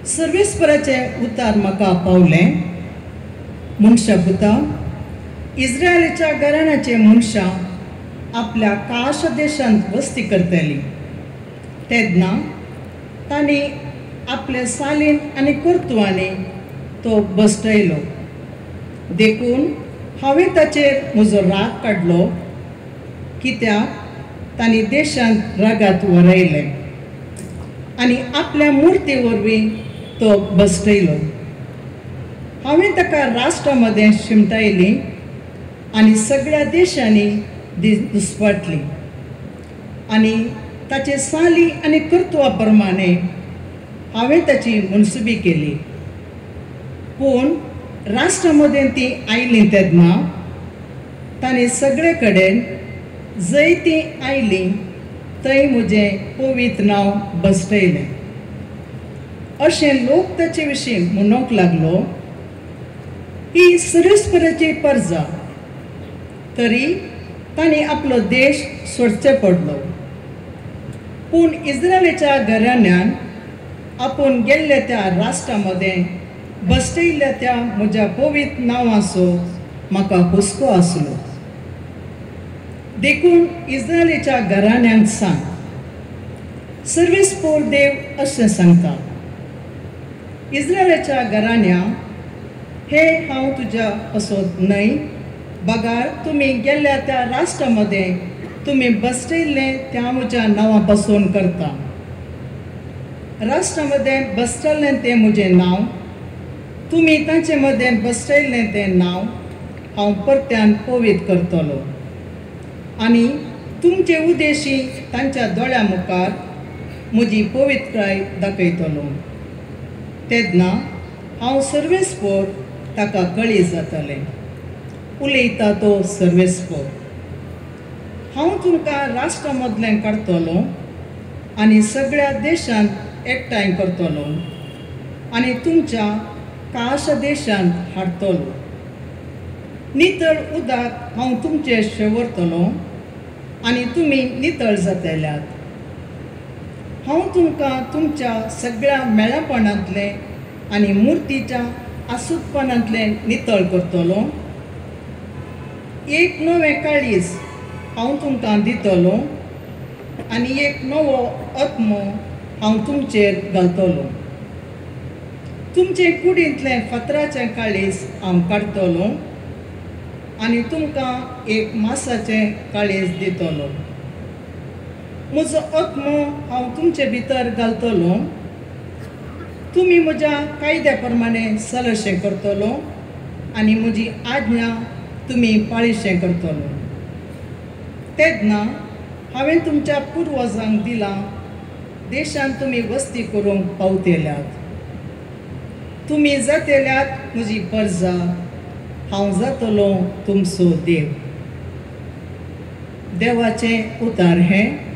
सर्वेस्पराचें उतार म्हाका पावलें. मनशा पुता, इस्रायलाच्या घराण्याचे मनशां आपल्या काश देशांत वस्ती करतली. तेन्ना तांणी आपल्या सालीन आनी कर्तुवांनी तो बसयलो. देखून हांवें ताचेर म्हजो राग काडलो, कित्याक तांणी देशांत रागात वरयलें आनी आपल्या मुर्ती वरवीं तो बसयलो. हांवें ताका राष्ट्रा मदें शिमटायली आनी सगळ्या देशांनी दुस्पाटली आनी ताचे साली आनी कर्तुवा प्रमाणे हांवें ताची मनसुबी केली. पूण राष्ट्रा मदें ती आयली तेन्ना ताणें सगळे कडेन जंय ती आयली थंय म्हजें पवित्र नांव बसयलें. अशें लोक ताचे विशीं म्हणूंक लागलो, ही सर्वेस्पराची परजा. तरी तांणी आपलो देश सोडचे पडलो. पूण इस्रायलाच्या घराण्यान आपूण गेल्ल्या त्या राष्ट्रा मदें बसयल्ल्या त्या म्हज्या पवित्र नांवाचो म्हाका हुस्को आसलो. देखून इस्रायलाच्या घराण्यांक सांग, सर्वेस्पोर देव अशें सांगता, इस्रायलाच्या घराण्या, हे हांव तुज्या असो न्हय. बगार, तुमी गेल्ल्या त्या राष्ट्रा मदें तुमी बसयल्लें त्या म्हज्या नांवा पासून करता. राष्ट्रा मदें बसयल्लें तें म्हजें नांव, तुमी तांचे मदें बसयल्लें तें नांव हांव परत्यान पवित्र करतलो आनी तुमचे उदेशी तांच्या दोळ्या मुखार म्हजी पवित्रकाय दाखयतलो. तेन्ना हांव सर्वेस्पोर ताका कळी जातलें. उलयता तो सर्वेस्पोर. हांव तुमकां राष्ट्रा मदलें काडटलो आनी सगळ्या देशांत एकठांय करतलो आनी तुमच्या काश देशांत हाडटलो. नितळ उदक हांव तुमचे शेवरतलो आनी तुमी नितळ जातल्यात. हांव तुमकां तुमच्या सगळ्या मेळापणांतले आनी मुर्तीच्या आसूतपणांतलें नितळ करतलो. एक नवें काळीज हांव तुमकां दितलो आनी एक नवो आत्मो हांव तुमचेर घालतलो. तुमचे कुडींतलें फातराचें काळीज हांव काडटलो आनी तुमकां एक मांसाचें काळीज दितलो. म्हजो आत्मो हांव तुमचे भितर घालतलो. तुमी म्हज्या कायद्या प्रमाणे चलशें करतलो आनी म्हजी आज्ञा तुमी पाळीशें करतलो. तेन्ना हांवें तुमच्या पुर्वजांक दिलां देशांत तुमी वस्ती करूंक पावतल्यात. तुमी जातल्यात म्हजी परजा, हांव जातलो तुमचो देव. देवाचें उतार हें.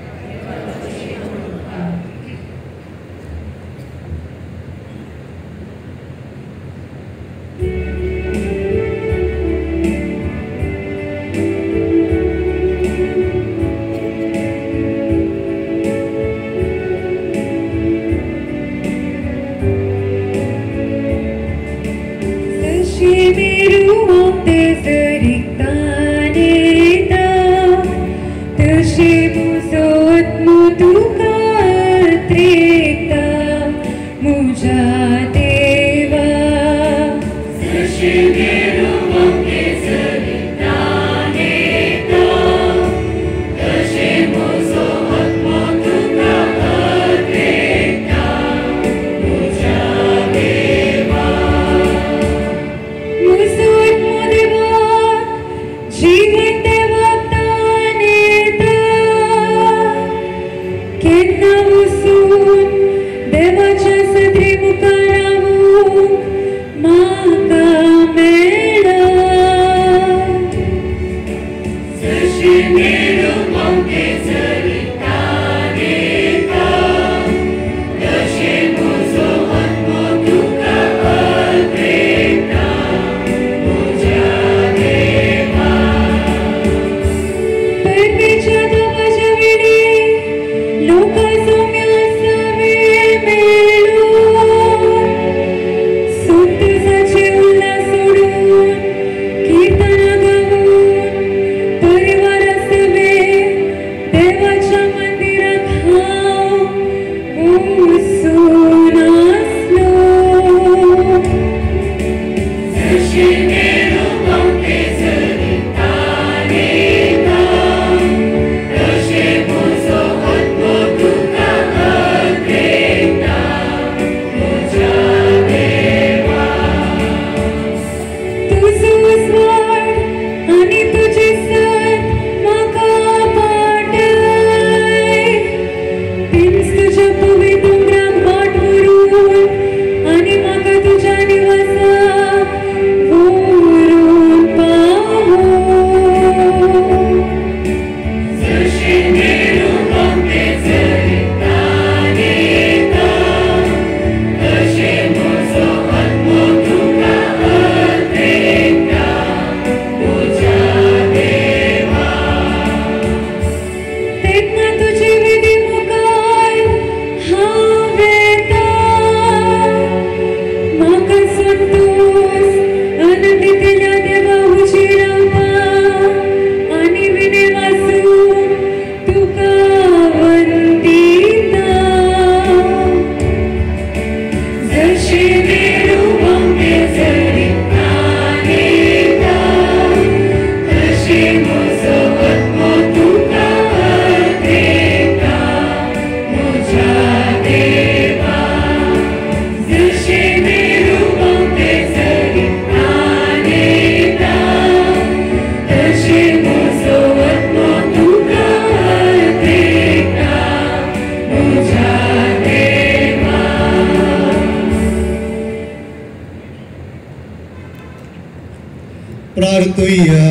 प्रार्थूया.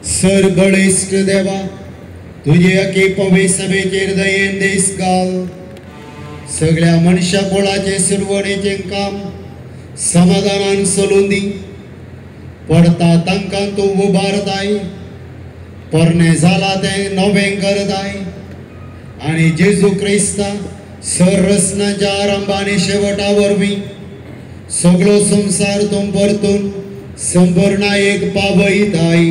सर्वबळिष्ठ देवा, तुझे अके पवे सभेचेर दयेन देस घाल. सगळ्या मनशा पोळाचे सुरवणेचे काम समाधानान चलून दी. पडता तांकां तूं उबारताय, परणे जाला तें नवें करताय आनी जेजू क्रिस्ता सररचनाच्या आरंभा आनी शेवटा वरवीं सगळो संवसार तूं परतून संपूर्णायेक पावयताय.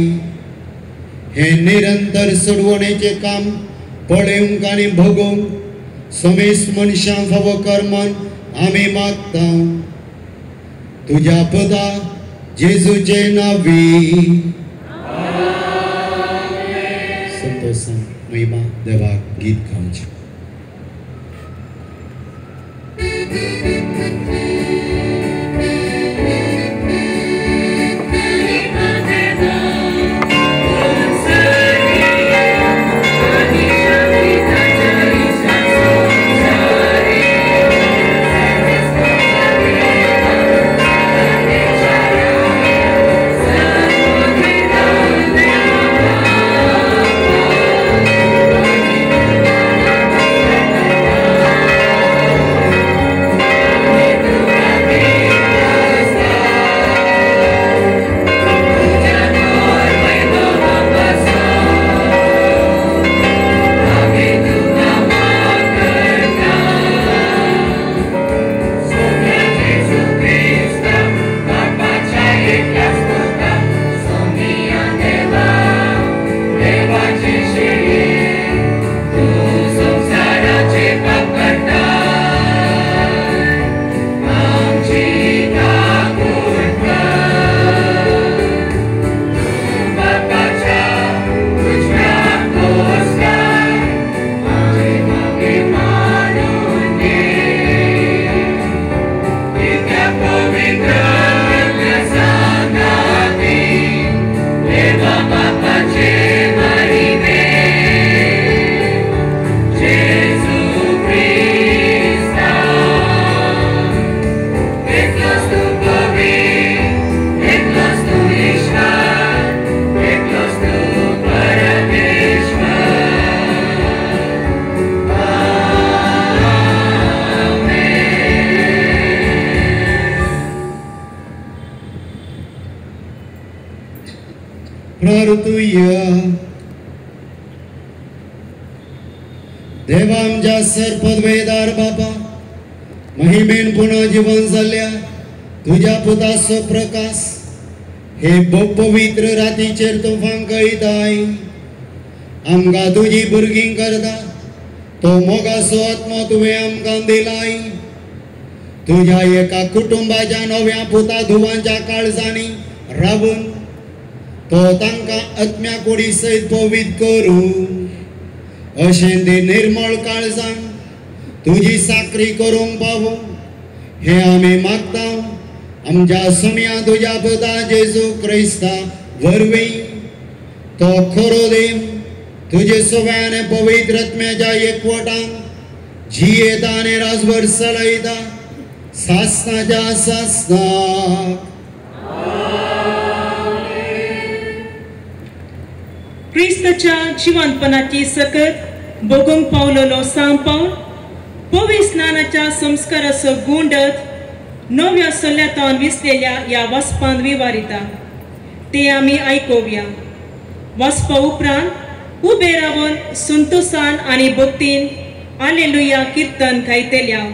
हे निरंतर सोडवणेचे काम पळोवंक आनी भोगूंक समेस्त मनशां फावो कर्मान आमी मागता. तुज्या पुता जेजूचे नांवी. संतोषान महिमा देवाक गीत गावचें. प्रार्थूया. देवा आमच्या सरपदवेदार बाबा, महिमेन पुन्हा जीवन जाल्ल्या तुझ्या पुताचो प्रकाश हे पवित्र रातीचेर तूं फांकयताय. आमकां तुजी भुरगीं करता तो मोगाचो आत्मा तुवें आमकां दिलाय. तुज्या एका कुटुंबाच्या नव्या पुता धुवांच्या काळजांनी रावून तो तांकां आत्म्या कोडी सयत पवित्र करूं. अशें ते निर्मळ काळजान तुजी साकरी करूंक पावूं हे आमी मागता. आमच्या सुम्या तुज्या पुता जेजू क्रिस्ता वरवीं. तो खरो देव तुजे सगळ्याने पवित्र आत्म्याच्या एकवटान जियेता आनी राजभर चलयता सासनाच्या सासनाक. क्रिस्ताच्या जिवंतपणाची सकत भोगूंक पावलेलो सांपावन पवित्र स्नानाच्या संस्काराचो गुंडत नव्या सल्ल्यातान विसलेल्या ह्या वचपांत विवारिता. ते आमी आयकोवया. वचपा उपरांत उबे रावन संतोषान आनी भक्तीन हालेलुया किर्तन गायतल्या.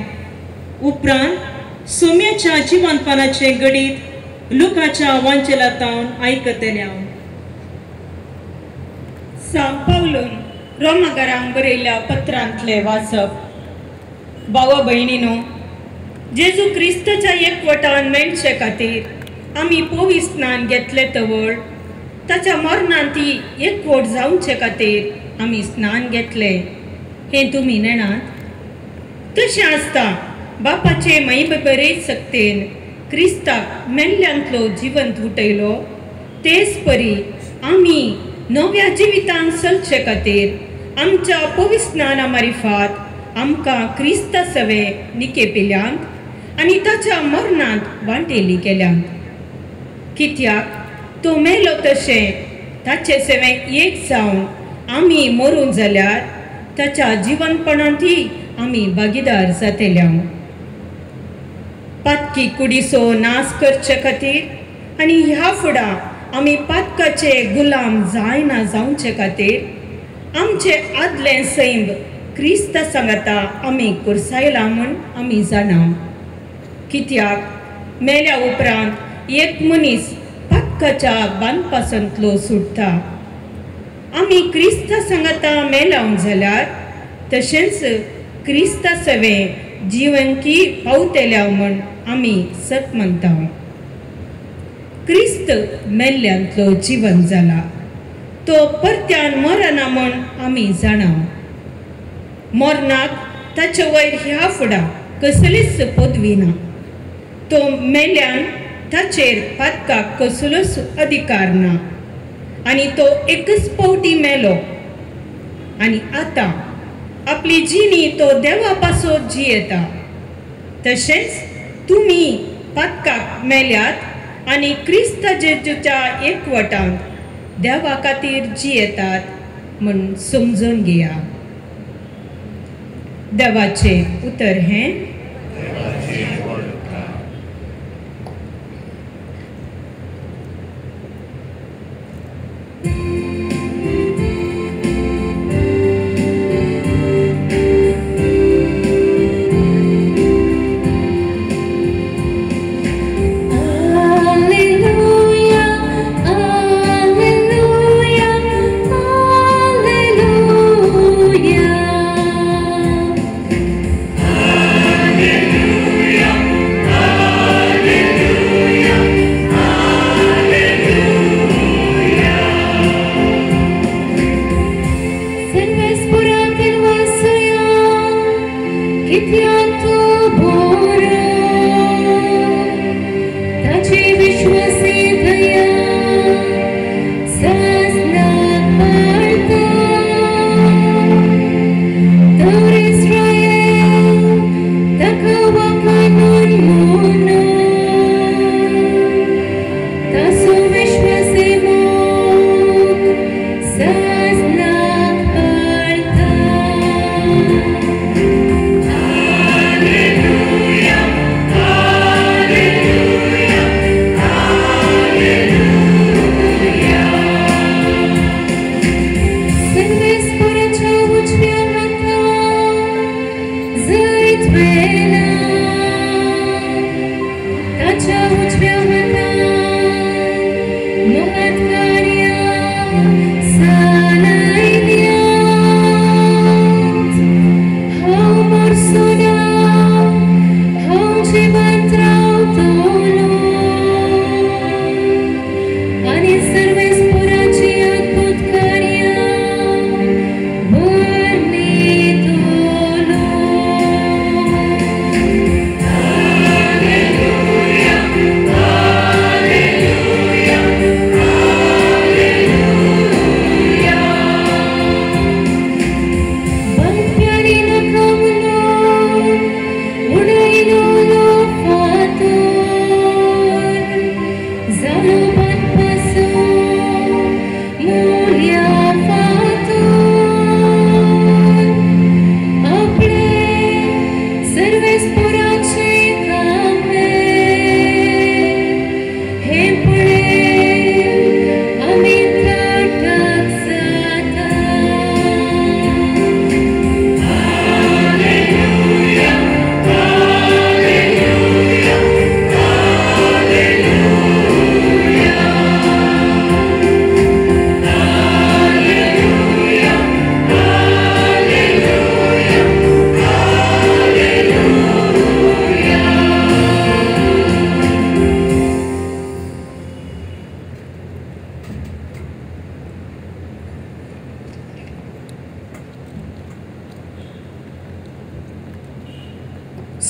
उपरांत सोम्याच्या जिवंतपणाचे गडीत लुकाच्या वांचलातान आयकतल्या. सांपावलून रोमाकारांक बरयल्ल्या पत्रांतले वाचप. भावा भयणीनो, जेजू क्रिस्ताच्या एकवटान मेळचे खातीर आमी पवित्र स्नान घेतले तवळ ताच्या मरणांती एकवट जावचे खातीर आमी स्नान घेतले हे तुमी नेणात. तशें आसता बापाचे महिमे बरे सक्तेन क्रिस्ताक मेल्ल्यांतलो जिवंत उठयलो तेच परी आमी नव्या जिवितान चलचे खातीर आमच्या पवित्र स्नाना मारिफात आमकां क्रिस्ता सवे निकेपिल्यांत आनी ताच्या मरणांत वांटेली केल्यांत. कित्याक तो मेलो तशें ताचे सेवेक एक जावन आमी मरून जाल्यार ताच्या जिवनपणांतय आमी भागीदार जातल्या. पातकी कुडीचो नाश करचे खातीर आनी ह्या फुडां आमी पातकाचे गुलाम जायना जावचे खातीर आमचे आदले सैम क्रिस्त सांगता आमी कुरसायला म्हूण आमी जाणा. कित्याक मेल्या उपरांत एक मनीस पातकाच्या बांदपासूनतलो सुटता. आमी क्रिस्त सांगता मेलावन जाल्यार तशेंच क्रिस्त सेवे जिवंकी पावतल्या म्हूण आमी सत म्हणटा. क्रिस्त मेल्ल्यांतलो जिवन जाला. तो परत्यान मरना म्हूण आमी जाणा. मरणाक ताचे वयर ह्या फुडां कसलीच पदवी ना. तो मेल्यान ताचेर पातकाक कसलोच अधिकार ना आनी तो एकच पावटी मेलो आनी आतां आपली जिणी तो देवा पासत जियेता. तशेंच तुमी पातकाक मेल्यात आनी क्रिस्त जेजूच्या एकवटांत देवा खातीर जियेतात म्हूण समजून घेया. देवाचे उतर हें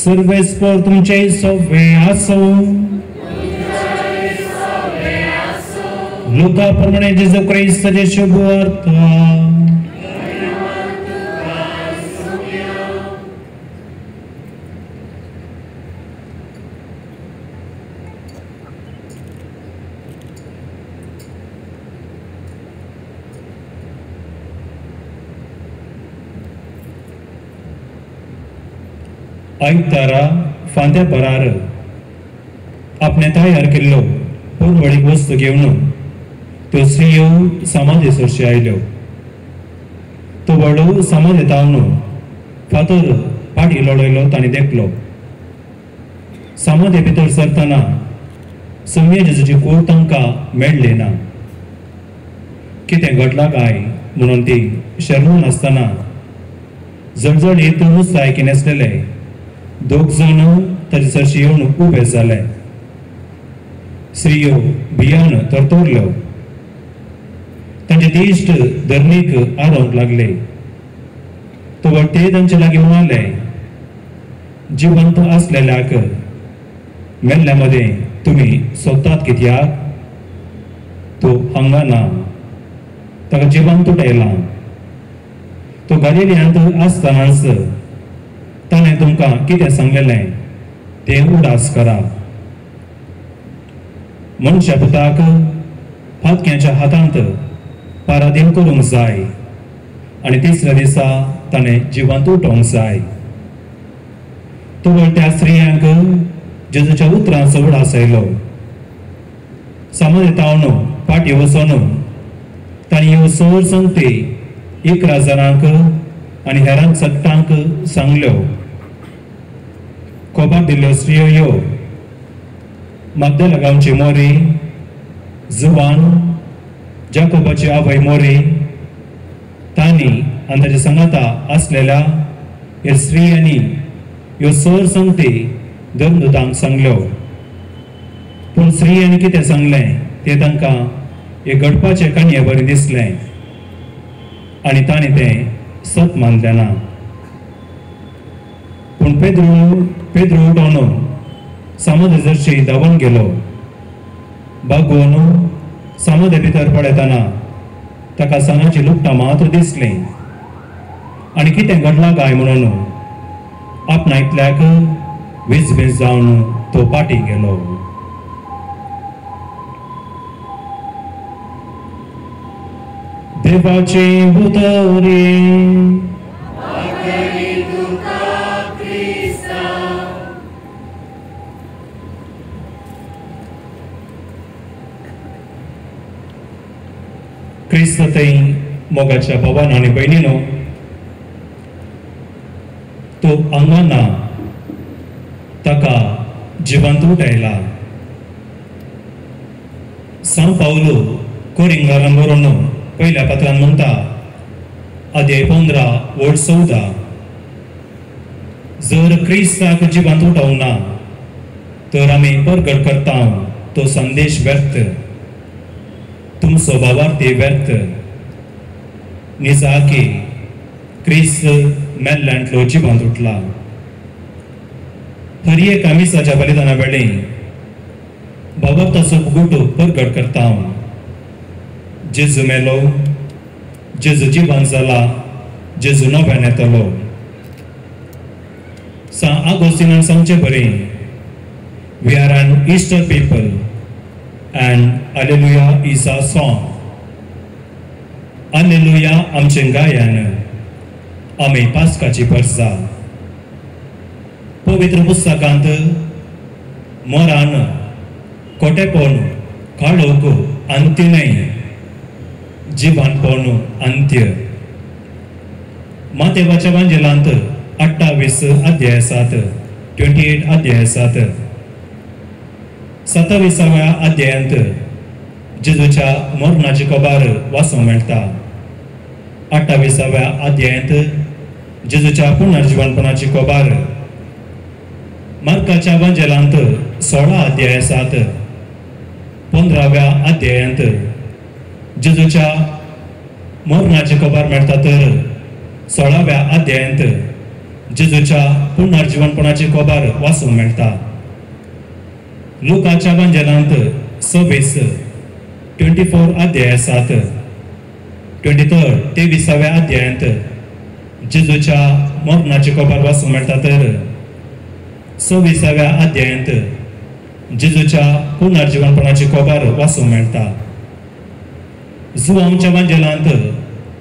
सर्वेस्पर तुमचे सवे आसो. लुका प्रमाणे जेजू ख्रिस्ताचे शुभ वार्ता. आयतारा फांत्या परार आपणे तयार केल्लो पुरवळीक वस्तू घेवन त्यो स्त्रियो समाधीसरशी आयल्यो. तो व्हडलो समाधी तावन फातर पाटी लोळयलो तांणी देखलो. समाधी भितर सरतना सौम्य जेजूची कूड तांकां मेळ्ळी ना. कितें घडलां काय म्हणून ती शर्मून आसतना जळजळीत नुस्तें आयकी नासलेले दोग जाण ताचे सरशी येवन उबे जाले. स्त्रियो भियान तरतरल्यो. तांचे दिश्ट धर्मीक आरोंक लागले. तो ते तांचे लागीं म्हणाले, जिवंत आसलेल्याक मेल्ल्या मदें तुमी सोदतात कित्याक? तो हांगा ना, ताका जिवंत उठयलां. तो गलिलियांत आसतनाच ताणें तुमकां कितें सांगलेलें तें उडास करा. मनशा पुताक फातक्याच्या हातांत पाराधीन करूंक जाय आनी तिसऱ्या दिसा ताणें जिवंत उठोवंक जाय. तो त्या स्त्रियांक जेजूच्या उतरांचो उडास आयलो. समाधी तावन फाटीं वचोन तांणी ह्यो सर संगती 11 जाणांक आनी हेरांक सट्टांक सांगल्यो. कोबाक दिल्ल्यो स्त्रियो ह्यो मागदला गांवची मोरी, जुवान, जाकोबाची आवय मोरी, तांणी आनी ताच्या संगाता आसलेल्या ह्या स्त्रियांनी ह्यो सर संगती धर्मदूतांक सांगल्यो. पूण स्त्रियांनी कितें सांगलें तें तांकां हे घडपाचें काणये बरें दिसलें आनी तांणी तें सत मानलें ना. पूण पेद्रू उठोवन समाधीसरशी धांवून गेलो. बागोवन समाधी भितर पडयतना ताका सणाची लुगटां मात्र दिसलीं आनी कितें घडलां काय म्हणून आपणायतल्याक वीज जावन तो पाटी गेलो. देवाची उतरी क्रिस्त थंय मोगाच्या भावान आनी भयणीनो, तो हांगा ना, ताका जिवंत उठयला. सांव पावलो कोरिंगारान बरोवन पयल्या पत्रान म्हणटा, अध्याय 15 वड 14, जर क्रिस्ताक जिवंत उठोवंक ना तर आमी परगट करता तो संदेश व्यर्थ, तुमचो भावार्थी व्यर्थ. निजाकी क्रिस्त मेल्ल्यांतलो जिवंत उठला. खरी एक आमिसाच्या बलिदाना वेळी भावार्थाचो गुट परगट करता. जेजू मेलो, जेजू जिवंत जाला, जेजू नव्यान येतलो. St. Augustine सांगचे बरें, we are an Easter people and Alleluia is our song. Alleluia आमचें गायन, आमी पास्काची परसा. पवित्र पुस्तकांत मोरान कोटेपण काळोख अंत्य न्हय, जिवंतपण अंत्य. मातेवाच्या वांजेलांत 28 अध्याय 7, 28 अध्याय 7. 27व्या अध्यायांत जेजूच्या मरणाची खबर वाचूंक मेळटा. 28व्या अध्यायांत जेजूच्या पुनर्जीवनपणाची खबर. मार्काच्या वांजेलांत 16 अध्याय 7, 15व्या अध्यायांत जेजूच्या मरणाची खबर मेळटा. तर 16व्या अध्यायांत जेजूच्या पुनर्जीवनपणाची खबर वाचूंक मेळटा. लुकाच्या वांजेलांत 26, 24 अध्याय 7, 23व्या अध्यायांत जेजूच्या मरणाची खबर वाचूंक मेळटा. तर 26व्या अध्यायांत जेजूच्या पुनर्जीवनपणाची खबर वाचूंक मेळटा. जुआंच्या वांजेलांत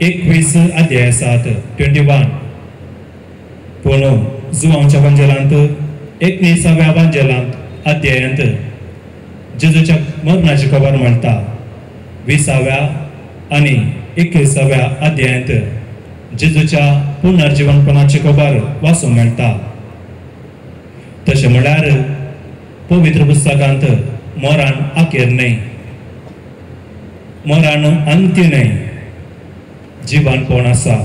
21 अध्याय 7, 21. पूण जुवांच्या बंजलांत 19व्या बंजलांत अध्यायांत जेजूच्या मरणाची खबर मेळटा 20व्या आनी 21व्या अध्यायांत जेजूच्या पुनर्जीवनपणाची खबर वाचूंक मेळटा. तशें म्हळ्यार पवित्र पुस्तकांत मोरान आखेर न्हय, मोरान अंत्य न्हय, जिवनपण आसा.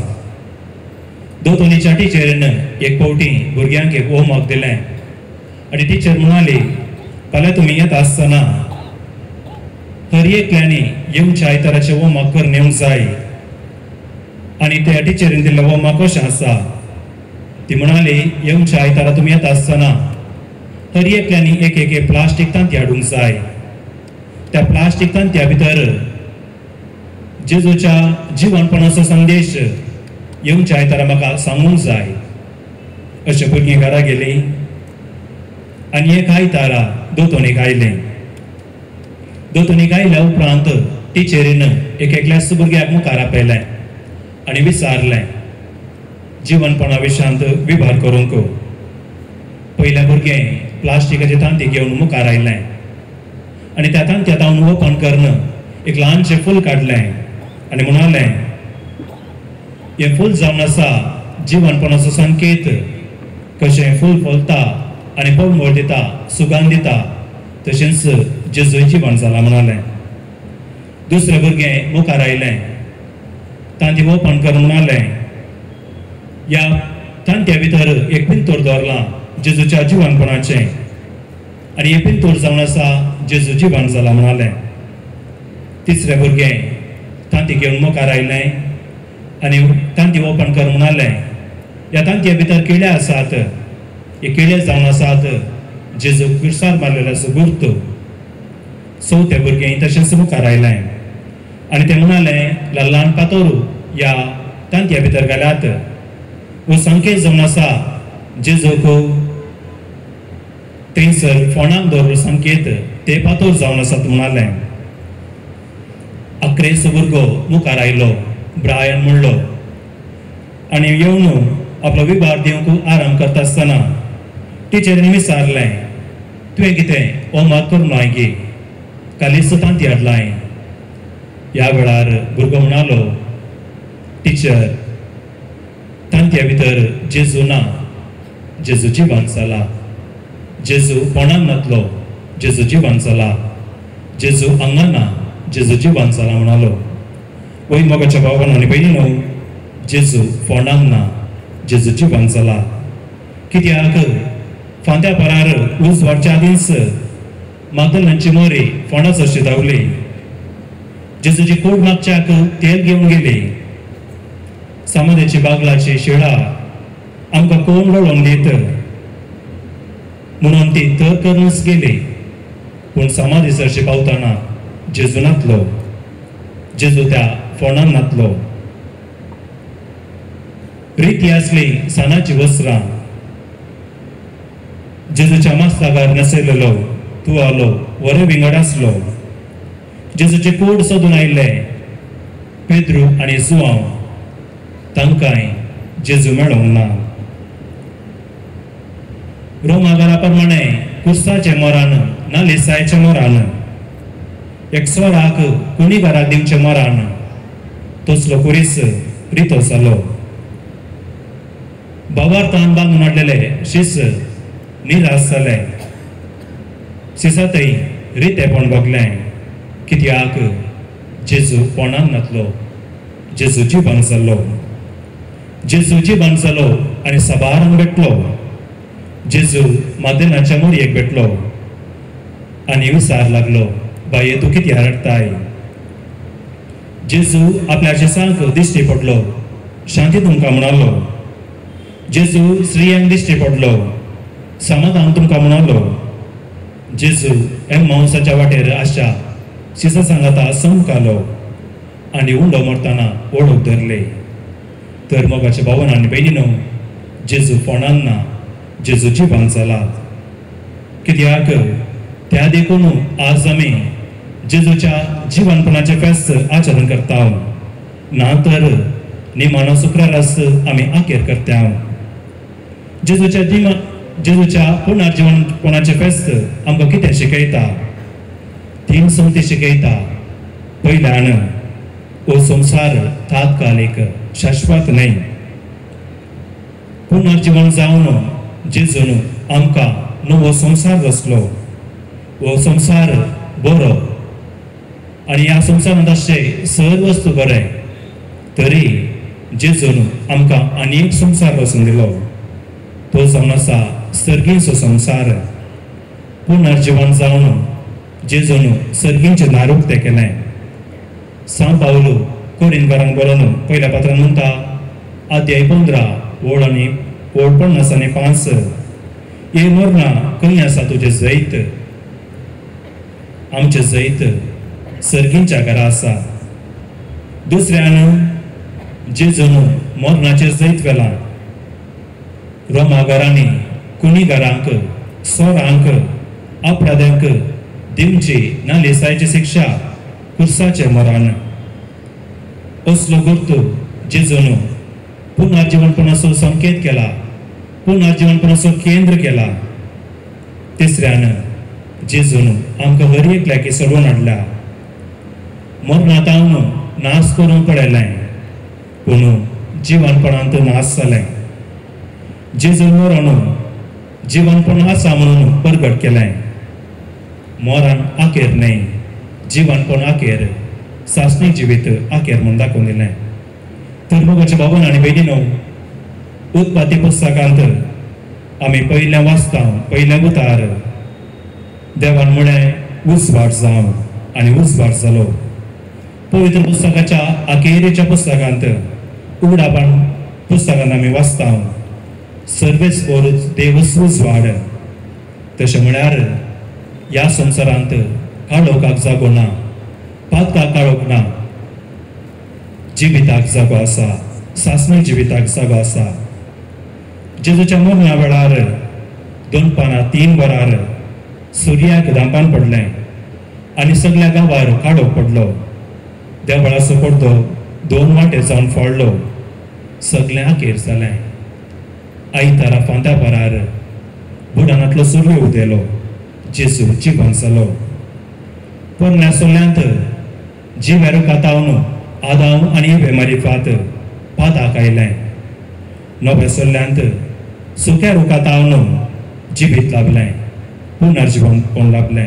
दोतोनीच्या टिचरीन एक फावटी भुरग्यांक एक होमवर्क दिलें आनी टिचर म्हणाली, फाल्यां तुमी येता आसतना हर एकल्यांनी येवच्या आयताराचें होमवर्क करून येवंक जाय. आनी त्या टिचरीन दिल्लें होमवर्क कशें आसा, ती म्हणाली येवच्या आयतारा तुमी येता आसतना हर एकल्यांनी एक एक प्लास्टीक तांती हाडूंक जाय. त्या प्लास्टीक तांत्या भितर जेजूच्या जिवनपणाचो संदेश येवच्या आयतारा म्हाका सांगूंक जाय. अशें भुरगीं घरा गेलीं आनी एक आयतारा दोतोनीक आयलें. दोतोनीक आयल्या उपरांत टिचरीन एक एकल्याच भुरग्याक मुखार आपयलें आनी विचारलें जिवनपणा विशयांत विभार करूंक. पयल्या भुरगें प्लास्टिकाचे तांती घेवन मुखार आयलें आनी त्या तांत्या तावन ओपन करून एक ल्हानशें फूल काडलें आनी म्हणालें, हें फूल जावन आसा जिवनपणाचो संकेत. कशें फूल फुलता आनी पळमळ दिता, सुगंध दिता, तशेंच जेजूय जिवन जाला म्हणालें. दुसरें भुरगें मुखार आयलें, तांती ओपन करून म्हणालें, ह्या तांत्या भितर एक पिंतूर दवरलां जेजूच्या जिवनपणाचें आनी हें पिंतूर जावन आसा जेजू जिवन जाला म्हणालें. तिसरें भुरगें तांती घेवन मुखार आयलें आनी तांती ओपन करून म्हणालें, ह्या तांतया भितर किडे आसात, हे किडे जावन आसात जेजू क्रुसार मारलेल्याचो गुर्त. चवथें भुरगें तशेंच मुखार आयलें आनी तें म्हणालें, ल्हान पातोरू ह्या तांतया भितर घाल्यात, हो संकेत जावन आसा जेजूक थंयसर फोंडाक दवरलो संकेत, ते पातोर जावन आसात म्हणालें. 11 भुरगो मुखार आयलो, ब्रायन म्हणलो आनी येवन आपलो विभार दिवंक आराम करता आसतना टिचरीन विचारलें, तुवें कितें होमवर्क करून हांवें गे, कालीच तांती हाडलां. ह्या वेळार भुरगो म्हणालो, टिचर तांतया भितर जेजू ना, जेजू जिवन जाला. जेजू कोणाक नातलो, जेजू जिवन जाला. जेजू हांगा ना, जेजू जिवन जाला म्हणालो. वय मोगाच्या भावान आनी भयणीनो, जेजू फोंडाक ना, जेजू जिवन जाला. कित्याक फांत्या परार उजवाडच्या दीस मागदलेनाची मोरी फोंडाच अशी धांवली. जेजूची कूड मागच्याक तेल घेवन गेली. समाधीची बागलाची शिळा आमकां कोण वळोवंक दीत म्हणून ती तर करूनच गेली. पूण समाधी सरशी पावतना जेजू नातलो, जेजू त्या फोंडान नातलो. रिती आसली सानाची वस्त्रां, जेजूच्या मास्ताकार नसयलेलो तुवालो वरे विंगड आसलो. जेजूचे कूड सोदून आयिल्ले पेद्रू आनी जुआंव, तांकांय जेजू मेळोंक ना. रोमागारा प्रमाणे कुर्साच्या मोरान ना लिसायच्या मोरान, एक स्वराक कुणी घराक दिवच्या मोरान तसलो कुरीस रितो जालो. बाबार्थान बांदून हाडलेले शीस निराश जाले. शिसातय रितेपण भोगलें. कित्याक जेजू कोणाक नातलो, जेजू जिवन जालो. जेजू जिवन जालो आनी सबारान भेटलो. जेजू मादेनाच्या मोरयेक भेटलो आनी विचार लागलो, बाये तूं कित्या रडताय. जेजू आपल्या जेसांक दिश्टी पडलो, शांती तुमकां म्हणालो. जेजू स्त्रियांक दिश्टी पडलो, समाधान तुमकां म्हणालो. जेजू एम्माउसाच्या वाटेर आशा शिसा सांगाता संवकालो आनी उंडो मरतना ओळख धरले. तर मोगाच्या भावान आनी भयणीनो, जेजू फोंडान ना, जेजू जिवन जाला. कित्याक त्या देखून आज आमी जेजूच्या जिवनपणाचे फेस्त आचरण करता, ना तर निमाणो शुक्रारास आमी आखेर करता. जेजूच्या पुनर्जीवनपणाचे फेस्त आमकां कितें शिकयता? 3 संगती शिकयता. पयल्यान हो संसार तात्कालिक शाश्वत न्हय. पुनर्जीवन जावन जेजून आमकां नवो संसार रचलो. हो संसार बरो आनी ह्या संवसारांत अशें सर्व वस्तू बरें, तरी जेजून आमकां आनी एक संसार रचून दिलो. तो जावन आसा सर्गीचो संसार. पुनर्जीवन जावन जेजून सर्गींचें नारूक्तें केलें. सांत पावलो कोरिंथकारांक बरोवन पयल्या पात्रांत म्हणटा, अध्याय 15 ओळ 50 आनी 5, हे मोरना खंय आसा तुजें जैत? आमचें जैत सर्गींच्या घरा आसा. दुसऱ्यान जेजून मोरनाचें जैत व्हेलां. रोमाघरांनी कुणीघरांक सोरांक अपराध्यांक दिवची ना लेसायची शिक्षा कुर्साचे मरण. असलो गुर्तू जेजून पुनर्जीवनपणाचो संकेत केला, पुनर्जीवनपणाचो केंद्र केला. तिसऱ्यान जेजून आमकां हर एक लायकी सोडून हाडला. मरणांतावन नाश करून पडलें, पूण जिवनपणांत नाश जालें. जेजून मरण जिवनपण आसा म्हणून परगट केलें. मरण आखेर न्हय, जिवनपण आखेर, सासणीक जिवीत आखेर म्हूण दाखोवन दिलें. तर मोगाच्या भावान आनी भयणीनो, उत्पत्ती पुस्तकांत आमी पयलें वाचता, पयलें उतार देवान म्हळें उसवाड जावं आनी उसवाड जालो. पवित्र पुस्तकाच्या अखेरेच्या पुस्तकांत उगडापण पुस्तकांत आमी वाचता, सर्वेस पोरूच देवच उसवाड. तशें म्हळ्यार ह्या संवसारांत काळोखाक जागो ना, पातकाक काळोख ना. जिविताक जागो आसा, सासणीक जिविताक जागो आसा. जेजूच्या मरणा वेळार दनपारां 3 वरार सुर्याक धांपान पडलें आनी सगळ्या गांवार काळोख पडलो. देवळाचो पडदो 2 वांटे जावन फोडलो. सगळें आखेर जालें. आयतारा फांत्या परार बुडानांतलो सुर्य उदेलो. जेजू जिवन जालो. पोरण्या सोल्यांत जिवेर कातावन आदाम आनी इवे मारिफात पादाक आयलें. नव्या सोल्यांत सुक्या रुखातावन जिवीत लाभलें, पुनर्जीवन कोण लाभलें.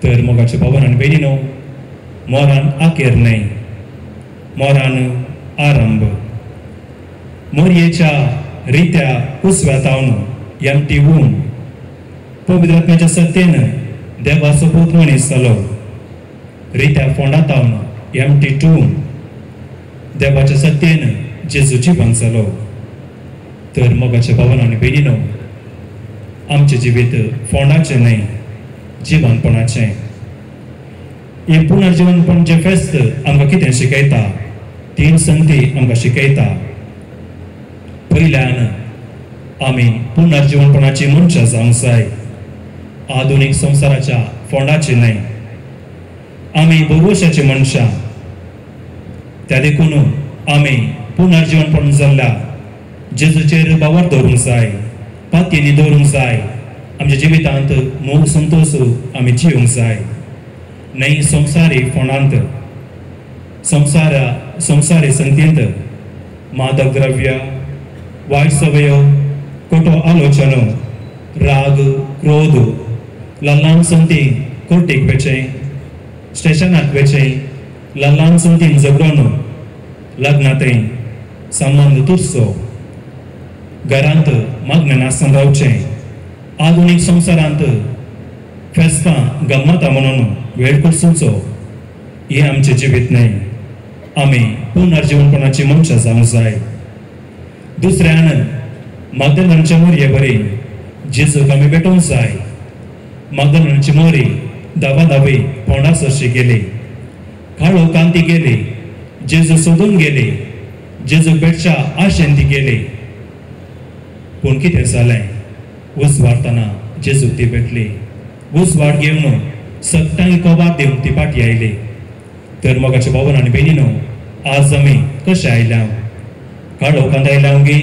तर मोगाचे भावान आनी भयणीनो, मोरान आखेर न्हय, मोरान आरंभ. मोरयेच्या रित्या उसव्यातावन एमटी वूम पवित्र आत्म्याच्या सत्तेन देवाचो पूत मनीस जालो. रित्या फोंडातावन एमटी टूम देवाच्या सत्तेन जेजू जिवन जालो. तर मोगाच्या भावान आनी भयणीनो, आमचें जिवीत फोंडाचें न्हय, जिवनपणाचें. हे पुनर्जीवनपणाचें फेस्त आमकां कितें शिकयता? 3 संगती आमकां शिकयता. पयल्यान आमी पुनर्जीवनपणाची मनशां जावंक जाय, आधुनीक संवसाराच्या फोंडाची न्हय. आमी भरवशाची मनशां. त्या देखून आमी पुनर्जीवनपण जाल्ल्या जेजूचेर बावर दवरूंक जाय, पातयेनी दवरूंक जाय. आमच्या जिवितांत मोग संतोश आमी जिवंक जाय, न्हय संवसारी फोंडांत, संवसारी संगतींत मादक द्रव्य, वायट संवयो, खोटो आलोचनो, राग, क्रोध, ल्हान संगती कोर्टीक वेचें, स्टेशनाक वेचें, ल्हान संगतीन झगडून लग्नांतय संबंद तुटचो, घरांत मग्न नासन रावचें. आधुनीक संवसारांत फेस्तां गम्मतां म्हणून वेळ करचो, हें आमचें जिवीत न्हय. आमी पुनर्जीवनपणाची मनशां जावंक जाय. दुसऱ्यान मग्दलेनाच्या मोरये बरी जेजूक आमी भेटोवंक जाय. मग्दलेनाची मोरी दावी फोंडा सरशी गेली, काळोखांत ती गेली, जेजू सोदून गेली, जेजूक भेटच्या आशेन ती गेली. पूण कितें जालें? उसवाडतना जेजूक ती भेटली. उसवाड घेवन सत्तांक कोबाक दिवन ती फाटी आयली. तर मोगाच्या भावान आनी भयणीनो, आज आमी कशें आयल्या? काळोखांत आयल्या गे,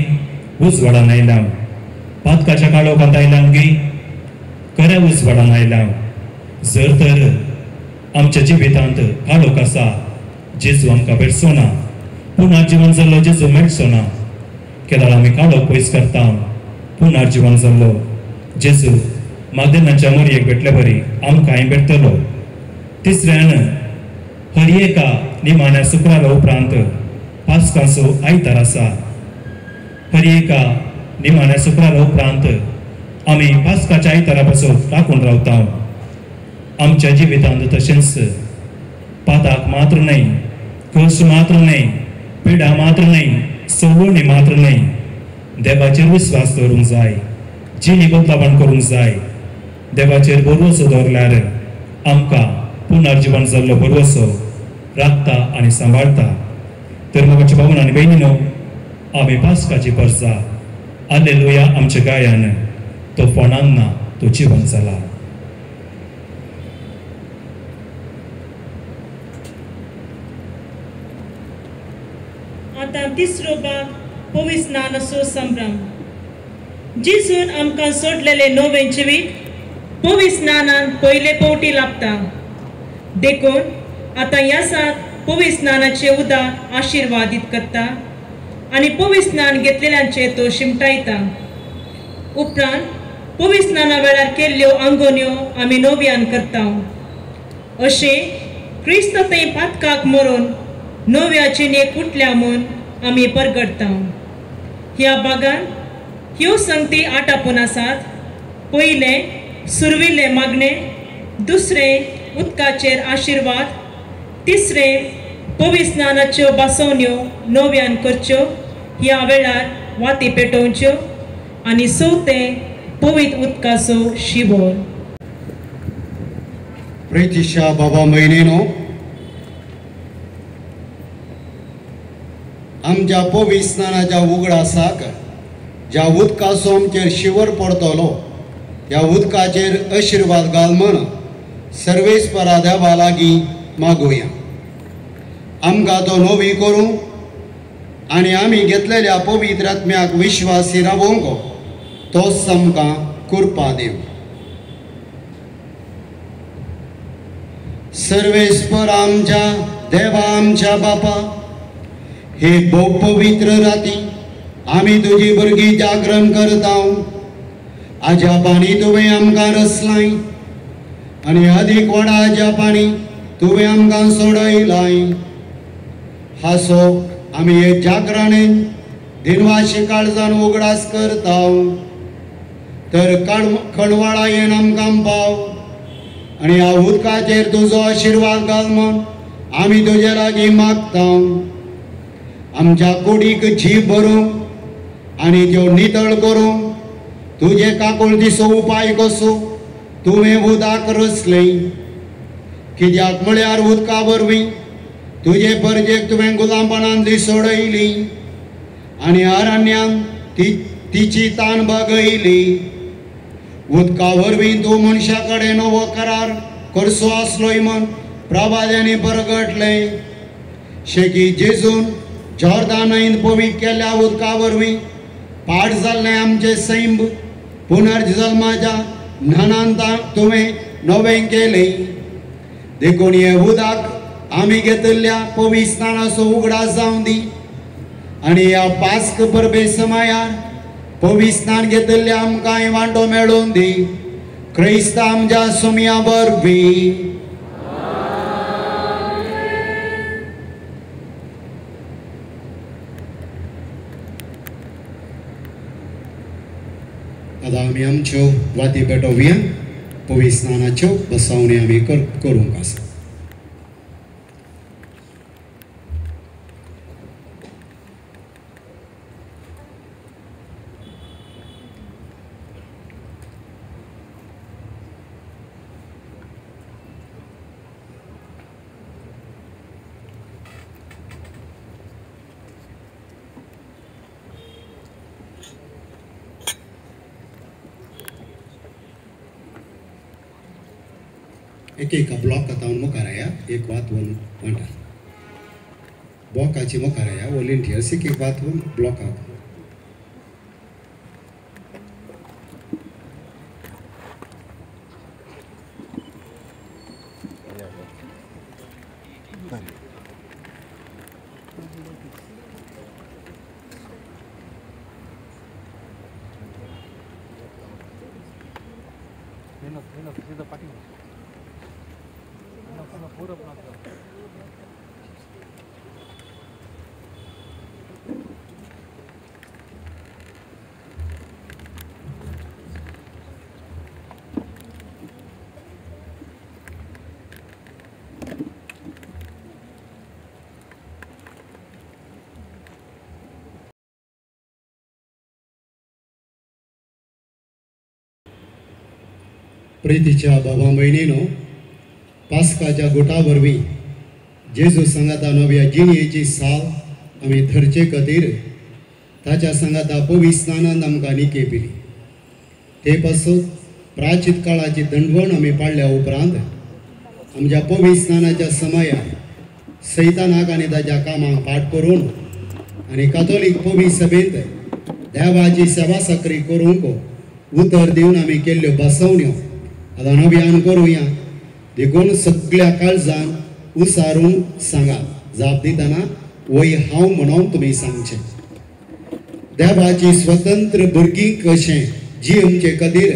उजवाडान आयलां पातकाच्या काळोखांत आयलां गी खऱ्या उजवाडान आयलां जर तर आमच्या जिवितांत काळोख आसा जेजू आमकां भेटचो ना पुनर जीवन जाल्लो जेजू मेळचो ना केदार आमी काळोख पयस करता पुनर जीवन जाल्लो जेजू मागदनाच्या मोरयेक भेटले बरी आमकांय भेटतलो तिसऱ्यान हर एका निमाण्या शुक्रारा उपरांत पास्काचो आयतार आसा हर एका निमाण्या शुक्रारा उपरांत आमी पास्काच्या आयतारा पासून राखून रावता आमच्या जिवितांत तशेंच पाताक मात्र न्हय कश्ट मात्र न्हय पिडा मात्र न्हय सवणी मात्र न्हय देवाचेर विश्वास दवरूंक जाय जिणी बदलावण करूंक जाय देवाचेर भरवसो दवरल्यार आमकां पुनर्जीवन जाल्लो भरवसो राखता आनी सांबाळता तर मोगाच्या भावन आनी भयणीनो आमी पास्काची परसा हालेलुया आमच्या गायन तो फोंडान ना तो जिवन जाला आता तिसरो भाग पवित्र स्नानाचो संभ्रम जेजून आमकां सोडलेले नवें जिवीत पवित्र स्नानान पयले पावटी लाभता देखून आता ह्या सात पवित्र स्नानाचे उदक आशिर्वादीत करता आनी पवित्र स्नान घेतलेल्यांचे तो शिमटायता उपरांत पवित्र स्नाना वेळार केल्ल्यो आंगोन्यो आमी नव्यान करता अशें क्रिस्त थंय पातकाक मरून नव्या जिणेक उठल्या म्हूण आमी परगडता ह्या भागान ह्यो संगती 8 आपूण आसात पयले सुरविल्ले मागणे दुसरे उदकाचेर आशिर्वाद तिसरे पवित्र स्नानाच्यो बासवण्यो नव्यान करच्यो ह्या वेळार वाती पेटोवच्यो आनी चवथे पवित्र उदकाचो शिवोर प्रितीच्या बाबा भयणीनो आमच्या पवित्र स्नानाच्या उगडासाक ज्या उदकाचो आमचेर शिवर पडतलो ह्या उदकाचेर आशिर्वाद घाल म्हण सर्वेस्परा देवा लागीं मागुया आमकां तो नवी करूं आनी आमी घेतलेल्या पवित्र आत्म्याक विश्वासी रावोंक तोच आमकां कृपा दिव सर्वेस्पर आमच्या देवा आमच्या बापा हे भोव पवित्र राती आमी तुजी भुरगीं जागरण करता आज्या पाणी तुवें आमकां रचलाय आनी अदीक व्हडा आज्या पाणी तुवें आमकां सोडयलाय हासो आमी हे जागरणेन दिनवाशी काळजान उगडास करता तर खणवाळा येन आमकां पाव आनी ह्या उदकाचेर तुजो आशिर्वाद घाल म्हण आमी तुजे लागीं मागता आमच्या कुडीक जीव भरूंक आनी त्यो नितळ करूंक तुजे काकूळ दिसो उपाय कसो तुवें उदक रचलें कित्याक म्हळ्यार उदका वरवीं तुजे परजेक तुवें गुलामपणांतली सोडयली आनी अरण्यान तिची तान बगयली उदका वरवीं तूं मनशा कडेन नवो करार करचो आसलोय म्हण प्रभाद्यांनी परगटलें शेकी जेजून जॉर्दान न्हंयेंत पवित्र केल्ल्या उदका वरवीं पाड जाल्लें आमचें सैम पुनर्जल्माच्या ज्ञानांत तुवें नवें केलें देखून हें उदक आमी घेतिल्ल्या पवित्र स्नानाचो उगडास जावं दी आनी ह्या पास्क परबे समयार पवित्र स्नान घेतिल्ल्या आमकांय वांटो मेळोवन दी क्रिस्त आमच्या सुमया वरवीं आता आमी आमच्यो वाती पेटोवया पवित्र स्नानाच्यो बसवणी आमी करूंक आसा एक ब्लॉक आतां मुखार एक बात म्हणटा ब्लॉकाची मुखार वॉलेंटियर्स एक बात ब्लॉकाक प्रितीच्या बाबा भयणीनो, पास्काच्या गोटा वरवीं जेजू सांगाता नव्या जिणयेची साल आमी धरचे खातीर ताच्या सांगाता पवित्र स्नानांत आमकां निके पिली. ते पासून प्राचीत काळाची दंडवण आमी पाळल्या उपरांत आमच्या पवित्र स्नानाच्या समयार सैतानाक आनी ताच्या कामाक फाट करून आनी कातोलीक पवित्र सभेंत देवाची सेवा साकरी करूंक उतर दिवन आमी केल्ल्यो बसवण्यो आतां नव्यान करुया. देखून सगळ्या काळजान उसारून सांगा. जाप दितना वय हांव म्हणून तुमी सांगचें. देवाची स्वतंत्र भुरगीं कशें जी आमचे खातीर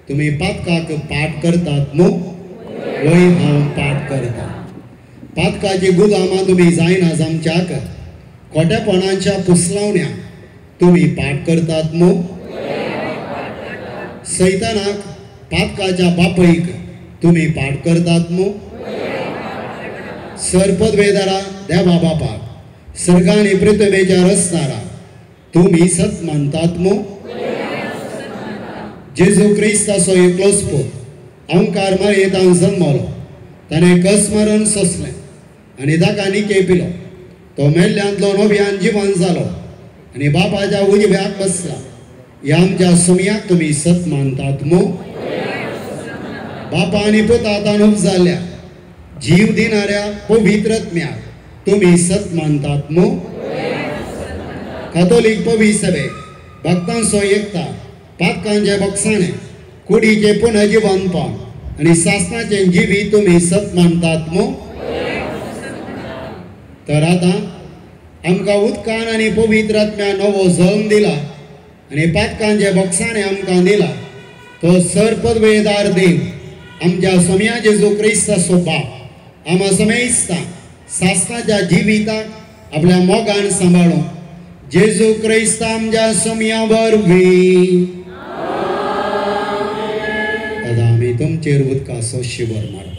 तुमी पातकाक पाठ करतात न्हू, वय हांव पाठ करता. पातकाची गुलामां तुमी जायना जावच्याक खोटेपणाच्या पुसलावण्या तुमी पाठ करतात न्हू. सैतानाक पातकाच्या बापयक तुमी पाठ करतात न्हू. सर्पद्वेदारा देवा बापाक सर्ग आनी पृथ्वेच्या रचणारा तुमी सत मानतात न्हू. जेजू क्रिस्ताचो एकलोच पूत अवंकार मरयेंतान जल्मलो. ताणें कस मारून सोंसलें आनी ताका निके पिलो. तो मेल्ल्यांतलो नव्यान जिवन जालो आनी बापाच्या उजव्याक बसला. ह्या आमच्या सुमयाक तुमी सत मानतात न्हू. बापा आनी पुतांतान उपजाल्ल्या जीव दिणाऱ्या पवित्र आत्म्याक तुमी सत मानतात न्हू. कातोलीक पवित्र सभेक भक्तांचो एकता, पातकांचे बक्षाणें, कुडीचे पुनर्जीवनपण आनी सासणाचे जिवी तुमी सत मानतात न्हू. तर आतां आमकां उदकान आनी पवित्र आत्म्यान नवो जल्म दिला आनी पातकांचे बक्षाणें आमकां दिला. तो सर्पद्वेदार देव आमच्या सोम्या जेजू क्रिस्ताचो बाप आमा समेस्ता सासणाच्या जिविताक आपल्या मोगान सांबाळून जेजू क्रिस्त आमच्या सोम्या वरवीं आतां आमी तुमचेर उदकाचो शिवर मारता.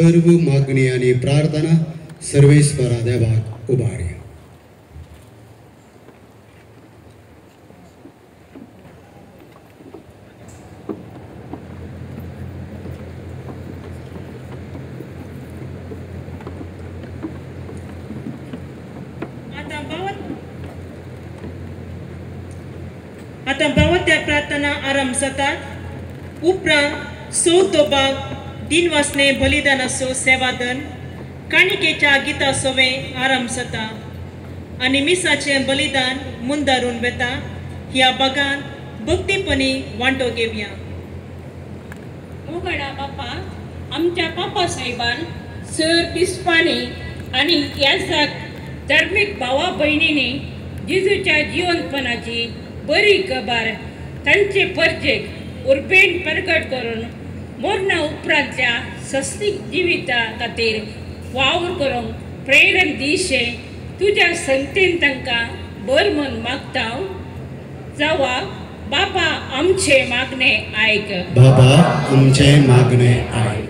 सर्व मागणी आणि प्रार्थना सर्वेश्वरा देवाक उबारया. आता भावत्या प्रार्थना आरंभ जातात. उपरांत तोबाग दिन वासने बलिदानाचो सेवादन काणिकेच्या गिता सोवे आरंभ जाता आनी मिसाचे बलिदान मुंदारून वेता. ह्या बागान भक्तीपणी वांटो घेवया. मोगडा बापा आमच्या पापा साहेबान सर पिस्पांनी आनी ह्या धार्मीक भावा भयणींनी जेजूच्या जिवंतपणाची बरी खबर तांचे परजेक उर्बेन प्रकट करून मरणा उपरांतल्या सस्तीक जिविता खातीर वावर करूंक प्रेरण दिशे तुज्या संगतेन तांकां बर म्हूण मागता. जावा बापा आमचे मागणे आयक. बाबा आमचे मागणे आयक.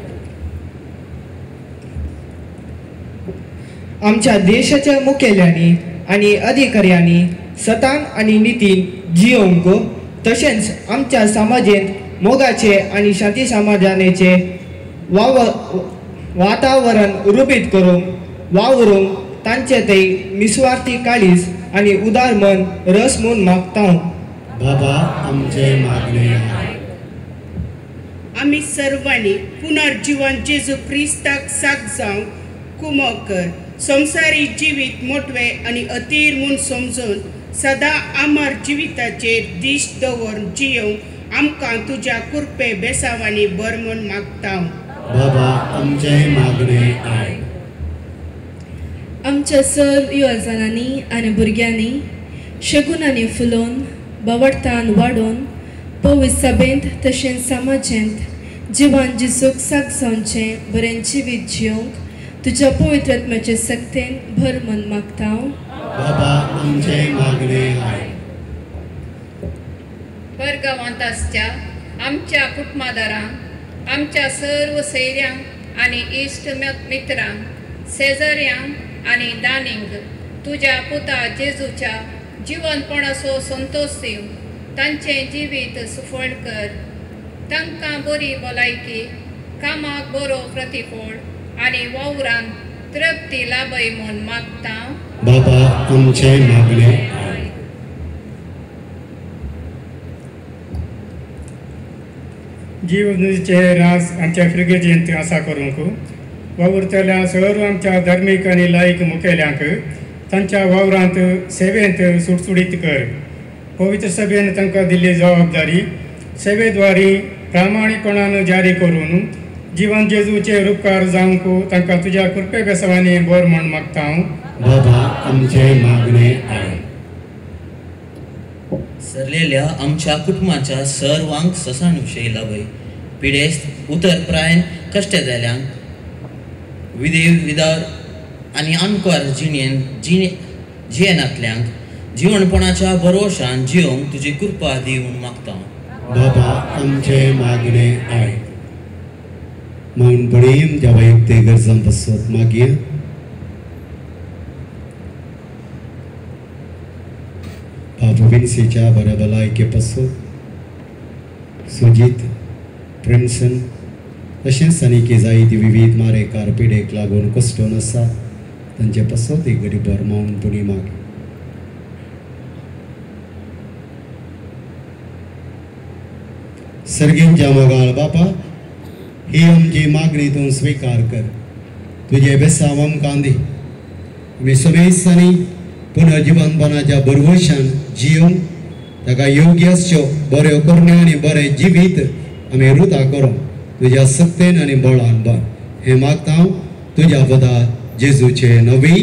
आमच्या देशाच्या मुखेल्यांनी आणि अधिकाऱ्यांनी सतान आणि नितीन जियोंक तशेंच आमच्या समाजेंत मोगाचे आणि शांती समाधानाचे वातावरण रुपीत करूंक वावरूंक तांचे ते निस्वार्थी काळीज आणि उदार मन रस म्हूण मागता. बाबा आमचे मागणे आयक. आमी सर्वांनी पुनर्जीवन जेजू क्रिस्ताक साक जावंक कुमक कर. संवसारी जिवीत मोटवे आनी अतीर म्हूण समजून सदां आमर जिविताचेर दिश्ट दवरून जियोंक आमकां तुज्या कुरपे बेसावांनी बर म्हूण मागता. बाबा आमचे मागणे आयक. आमच्या सर्व युवजनांनी आनी भुरग्यांनी शगुनांनी फुलोवन बावडतान वाडोवन पवित्र सभेंत तशेंच समाजांत जिवान जिसूक साक जावचें बरें जिवीत जियोंक तुज्या पवित्र आत्म्याचे सक्तेन भर म्हूण मागता. बाबा आमचे मागणे आयक. परगांवांत आसच्या आमच्या कुटुंबादारांक आमच्या सर्व सैऱ्यांक आनी इश्ट मित्रांक शेजाऱ्यांक आनी दानींक तुज्या पुता जेजूच्या जिवनपणाचो संतोष दिव. तांचें जिवीत सुफळ कर. तांकां बरी भलायकी कामाक बरो प्रतिफळ आनी वावरांत तृप्ती लाभय म्हूण मागता. बाबा आमचे मागणे आयक. जीवनाचे रास आमच्या फ्रिगेजींत आसा करूंक वावुरतल्या सर्व आमच्या धार्मीक आनी लायक मुखेल्यांक तांच्या वावरांत सेवेंत सुटसुडीत कर. पवित्र सभेन तांकां दिल्ली जबाबदारी सेवेद्वारी प्रामाणीकपणान जारी करून जीवन जेजूचे उपकार जावंक तांकां तुज्या कृपे बेसावांनी बर म्हूण मागता. बाबा आमचे मागणे आयक. सरलेल्या आमच्या कुटुंबाच्या सर्वांक ससानुशय लाभय. पिडेस्त उतर प्रायण कश्ट जाल्यांक विदेव विदार आनी अनकार जियेनांतल्यांक जिवणपणाच्या भरोशान जियोंक तुजी कृपा दिवन मागता. बाबा आमचे मागणे आयक. मौनपणी आमच्या वैयक्तीक गरजां पासत मागया. बाबा विन्सीच्या बऱ्या भलायके पासत सुजीत प्रेमसन तशेंच आनीक जायती विविध मारे कारपिडेक लागून कश्टून आसा तांचे पासत एक घडी बर मौनपणी माग. सर्गींच्या मोगाळ बापा ही आमची मागणी तूं स्वीकार कर. तुझे बेसांव आमकां दी. आमी सगळीं दिसांनी पुनर्जीवनपणाच्या भरवशान जियोंक ताका योग्य अश्यो बऱ्यो करण्यो आनी बरें जिवीत आमी रुता करूं तुज्या सक्तेन आनी बळान बर हें मागता तुज्या पदा जेजूचे नवी.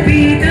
Samarbita,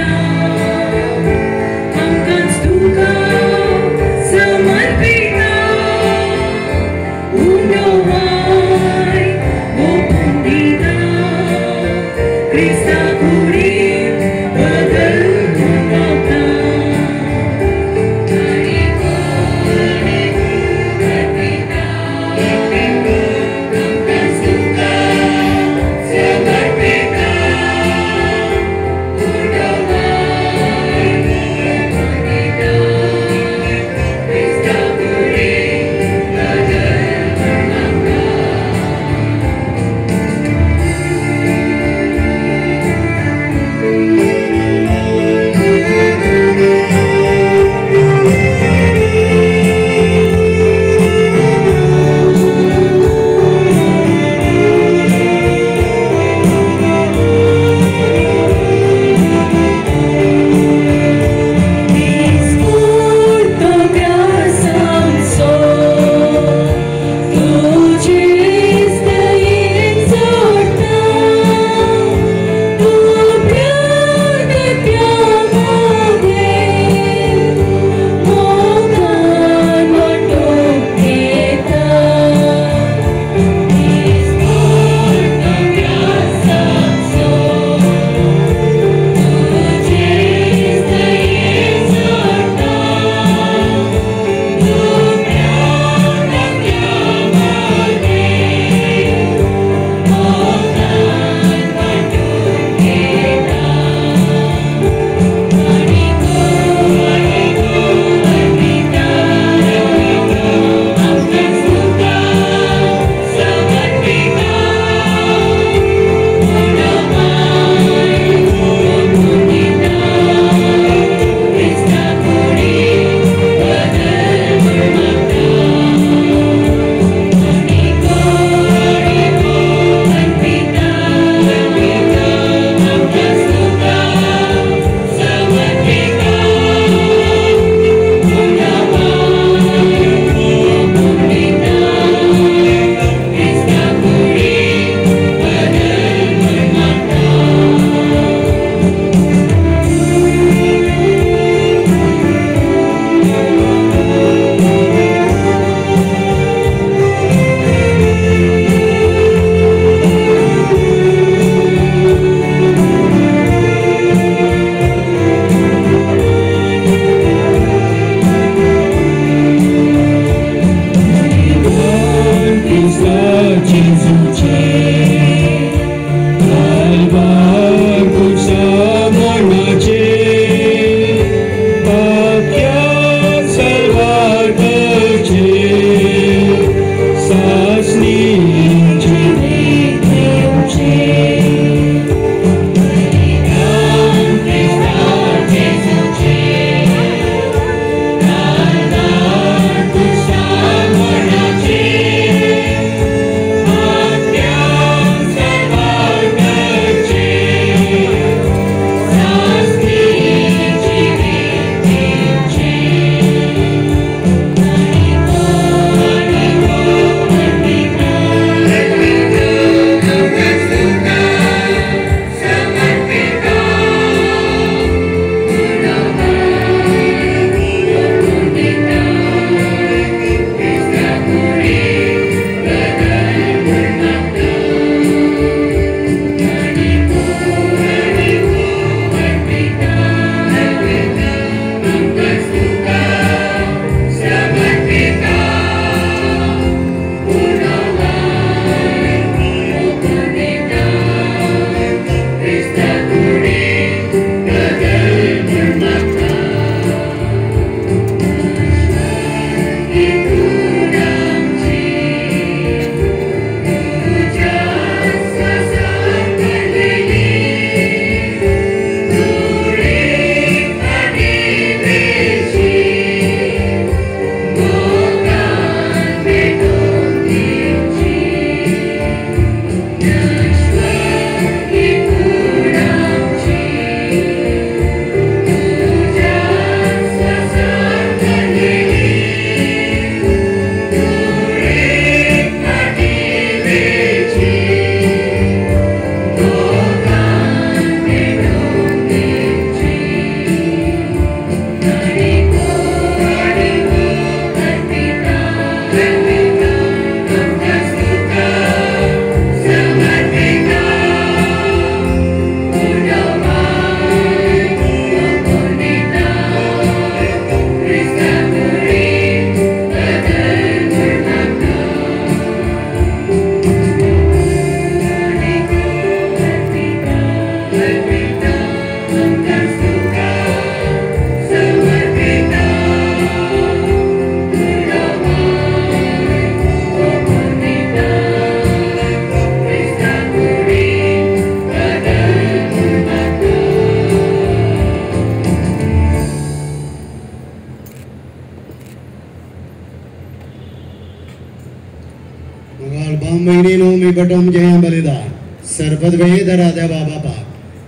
आमी बटम जय बलिदान सरपद वेदरा देवा बापा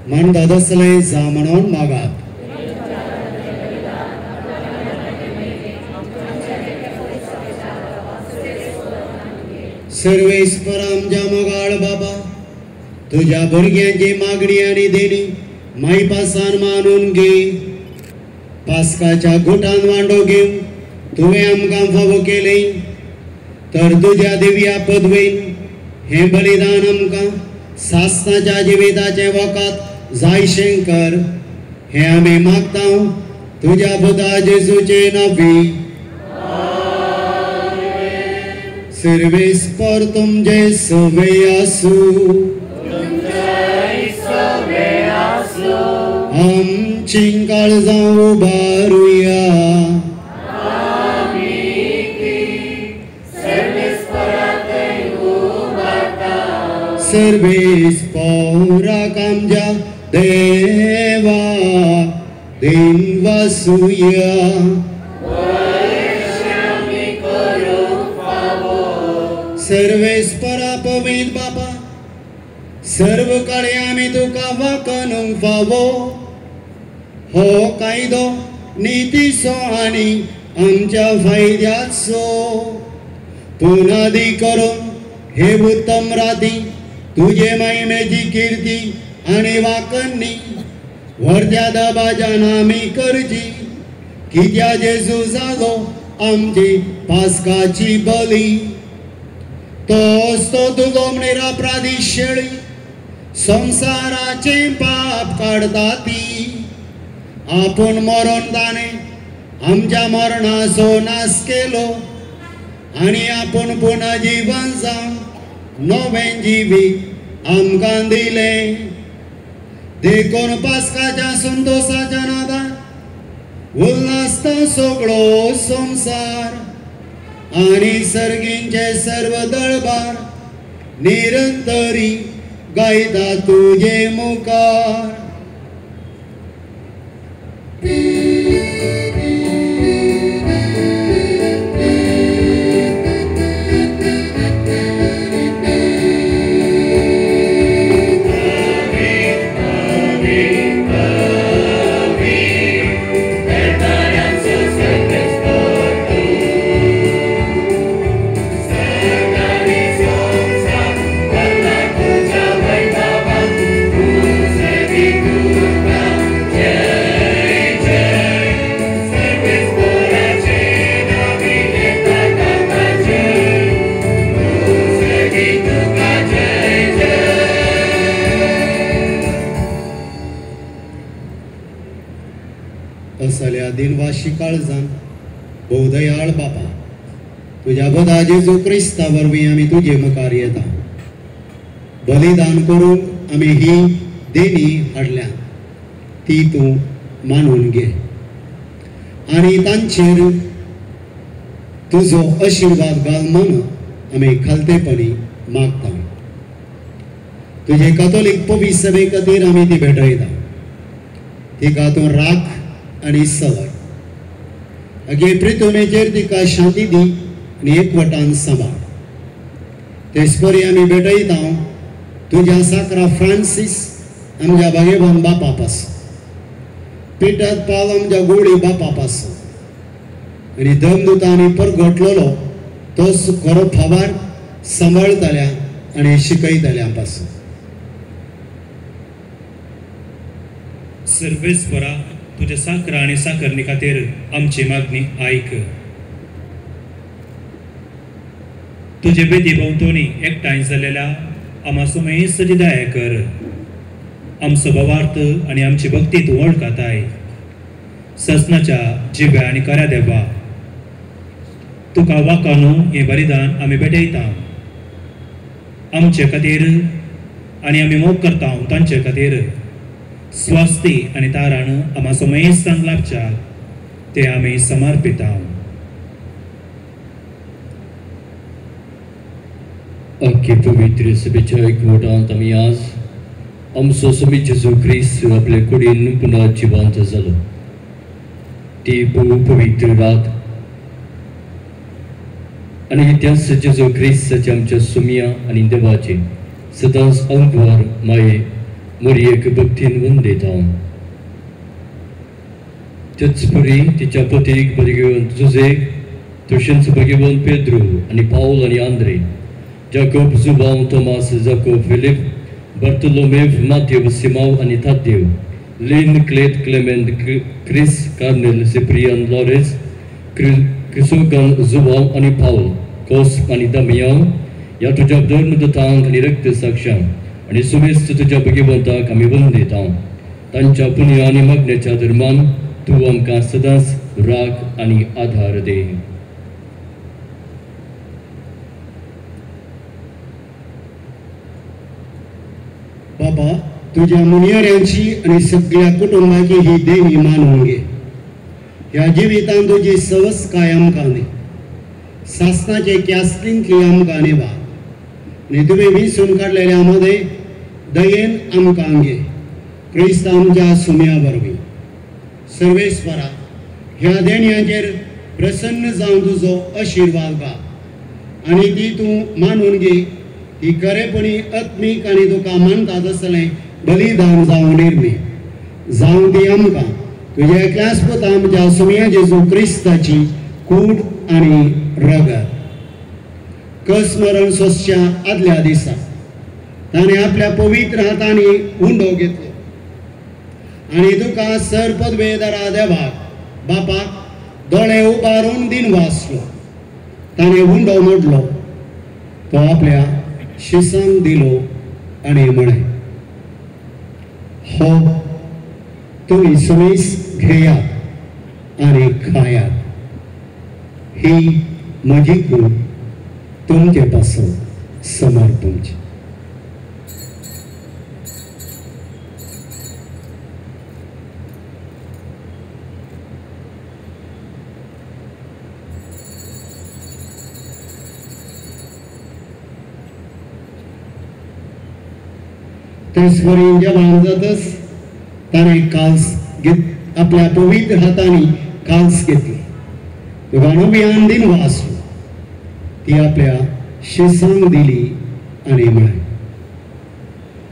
मन दादसले जा म्हणून मागात सर्वेश्वर आमच्या मोगाळ बाबा तुझ्या भुरग्यांची मागणी आणि देणी माई पासान मानून घे पास्काच्या घुटान वांडो घेवन तुवें आमकां फावो केले तर तुझ्या दिव्या पदवेन हे बलिदान आमकां सासनाच्या जिविताचे वखद जायशें कर हे आमी मागता तुझ्या पुता जेजूचे नांवी सर्वेस्पर तुमचे सवे आसूं आमची काळजां उबारुया सर्वेस्पराक आमच्या देवा दिन वासुया सर्वेस्परा पवित्र बापा सर्व काळे आमी तुका वाकणूंक फावो हो कायदो नितीचो आनी आमच्या फायद्याचो पुनादी करून हे उत्तम राती तुझे महिमेची कीर्ती आणि वाकणणी व्हरत्या दबाज्यान आमी करची कित्या जेजू जालो आमची पास्काची बली तोच तो तुजो निरपराधी शेळी संसाराचे पाप काढता ती आपूण मरण ताणें आमच्या मरणाचो नाश केलो आनी आपूण पुन्हा जीवन जावन नवें जिवीत आमकां दिलें देखून पास्काच्या संतोषाच्या नादान उल्हासता सगळो संसार आनी सर्गींचे सर्व दळबार निरंतरी गायता तुझे मुखार असल्या दिनवाशी काळजान भोवदयाळ बापा तुझ्या बदा जेजू क्रिस्ता वरवीं आमी तुजे मुखार येता बलिदान करून आमी ही देणी हाडल्या ती तूं मानून घे आनी तांचेर तुजो आशिर्वाद घाल म्हूण आमी खालतेपणी मागता तुजे कॅथोलीक पवित्र सभे खातीर आमी ती भेटयता तिका तूं राख आणि सवय अगे प्रितुमेचेर तिका शांती दी आनी एकवटान सांबाळ तेचपरी आमी भेटयता तुझ्या साकरा फ्रांसीस आमच्या भागेवान बापा पासून पिटात पाल आमच्या गोडी बापा पासून आनी धमदुतांनी परगटलेलो तो खरो फावार सांबाळतल्या आनी शिकयतल्या पासून सर्वेस्परा तुझे साकरा आणि साकरणी खातीर आमची मागणी आयक तुझे बेदी भोंवतणी एकठांय जाल्लेल्या आम्हा सुमेश सजिदाय कर आमचो भवार्थ आणि आमची भक्ती तूं वळखाताय ससनाच्या जिव्या आनी खऱ्या देवा तुका वाकानू हे बलिदान आमी भेटयता आमचे खातीर आनी आमी मोग करता तांचे खातीर स्वास्ती आणि तारण आम्हा सुमेश सांग लाभच्या ते आमी समर्पिता अख्खे पवित्र सभेच्या एकवटांत आमी आज आमचो समी जेजू ख्रिस्त आपले कुडीन पुन्हा जिवंत जालो ती पवित्र रात आणि इतिहास जेजू ख्रिस्ताचे आमच्या सुमिया आणि देवाचे सदांच अवघवार माये मोरयेक भक्तीन वंदयत हांव. तेच परी तिच्या पतीक भगिवन जुजेक तशेंच भगिवन पेद्रू आनी पाऊल आनी आंद्रे जाकोब जुबांव Tomas Jacob Philip Bartolomeu Matthew Simao आनी तादेव लिन क्लेत क्लेमेंट क्रिस कार्नेल सिप्रियन लॉरेस क्रिसोगन जुबांव आनी पाऊल कोस आनी दामियाव ह्या तुज्या धर्मदतांक आनी रक्त साक्षांक आनी सुमेस्त तुज्या भगिवंताक आमी वंदयत हांव. तांच्या पुण्य आनी मग्नेच्या धर्मान तूं आमकां सदांच राग आनी आधार दे. बाबा तुझ्या मुनियऱ्यांची आणि सगळ्या कुटुंबाची ही देवी मानून घे. ह्या जिवितांत तुजी सवस काय आमकां दी. सासनाचे कॅस्टिंगली आमकां निभा आणि तुवें विसरून काडलेल्या मध्ये दयेन आमकां घे. क्रिस्त आमच्या सुम्या वरवीं सर्वेस्वरा ह्या देणयाचेर प्रसन्न जावन तुजो आशिर्वाद घा आनी ती तूं मानून घे. ही खरेपणी आत्मीक आनी तुका मानता तसलें बलिदान जावं निर्मी जावं ती आमकां तुज्या एकल्याच पुता आमच्या सुम्या जेजू क्रिस्ताची कूड आनी रगत. कसमरण सोसच्या आदल्या दिसा ताणें आपल्या पवित्र हातांनी हुंडो घेतलो आनी तुका सरपदवेदारा देवाक बापाक दोळे उबारून दिन वाचलो. ताणें हुंडो मोडलो तो आपल्या शिसांक दिलो आनी म्हळें हो तुमी समीस घेयात आनी खायात. ही म्हजी कूड तुमचे पासून समर्पणची. तेचपरी जेवण जातच ताणें काल्स आपल्या पवित्र हातांनी काल्स घेतली. तुका नुबियान दिन वाचलो ती आपल्या शिसांक दिली आनी म्हळें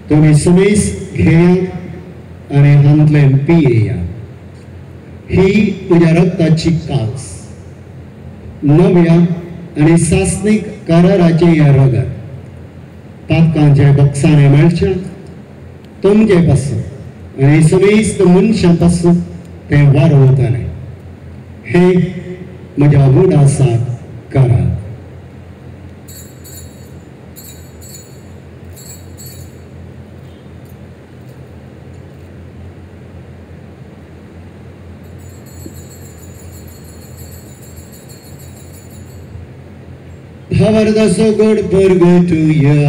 तुमी समीस घेयात आनी हांतलें पियेयात. ही तुज्या रक्ताची काल्स नव्या आनी सासनीक कराराचें हें रगत पातकांचे बक्षांनी मेळचें तुमचे पासून आनी समेस्त मनशां पासून तें वाडवतलें. हे म्हज्या उडासाक करात. Havardaso God Purgatuya.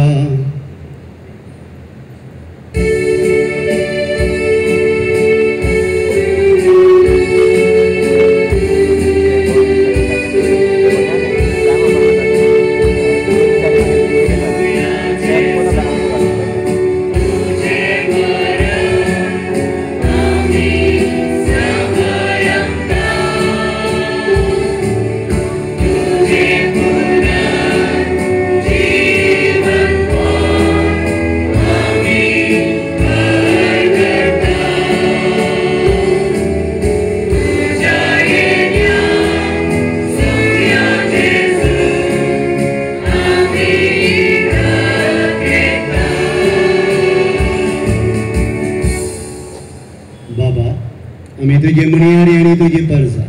तुझे मुनियारी आणि तुझी परजा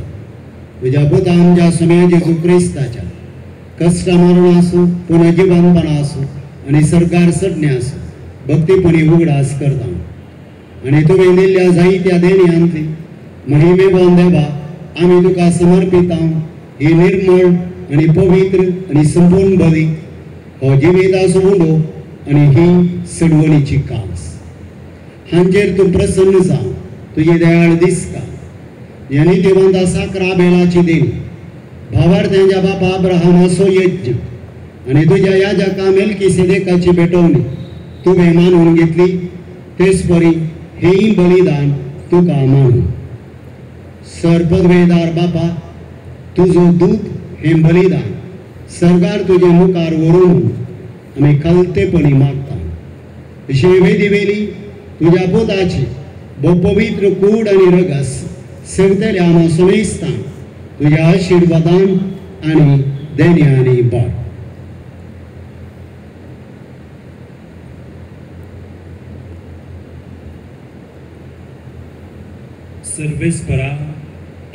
तुझ्या पुता आमच्या सुम्या जेजू क्रिस्ताच्या कष्ट मरण आसूं पुनर्जीवनपणा आसूं आणि सरकार सडणे आसूं भक्तीपणी उगडास करता आणि तुवें दिल्ल्या जायत्या देणयांतली महिमेवान देवा आमी तुका समर्पिता. ही निर्मळ आणि पवित्र आणि संपूर्ण बली हो जिविताचो उंडो आणि ही सडवणीची कास हांचेर तूं प्रसन्न जा. तुझी दयाळ दिसता यांनी देवंता साकरा बेलाची देव भावार्थ्यांच्या बापा अब्राहमाचो यज्ञ आणि तुझ्या याजका मेल्किसेदेकाची भेटवणी तुवें मानून घेतली. तेच परी हेय बलिदान तुका मानून सरपदवेदार बापा तुझो दूत हे बलिदान सरकार तुझे मुखार व्हरून आमी कलतेपणी मागता. अशी वेदी वेली तुझ्या पुताची पवित्र कूड आनी रगस सगतले आम्हा समेस्तां तुझ्या आशिर्वादान आनी देण्यानी भर. सर्वेस्परा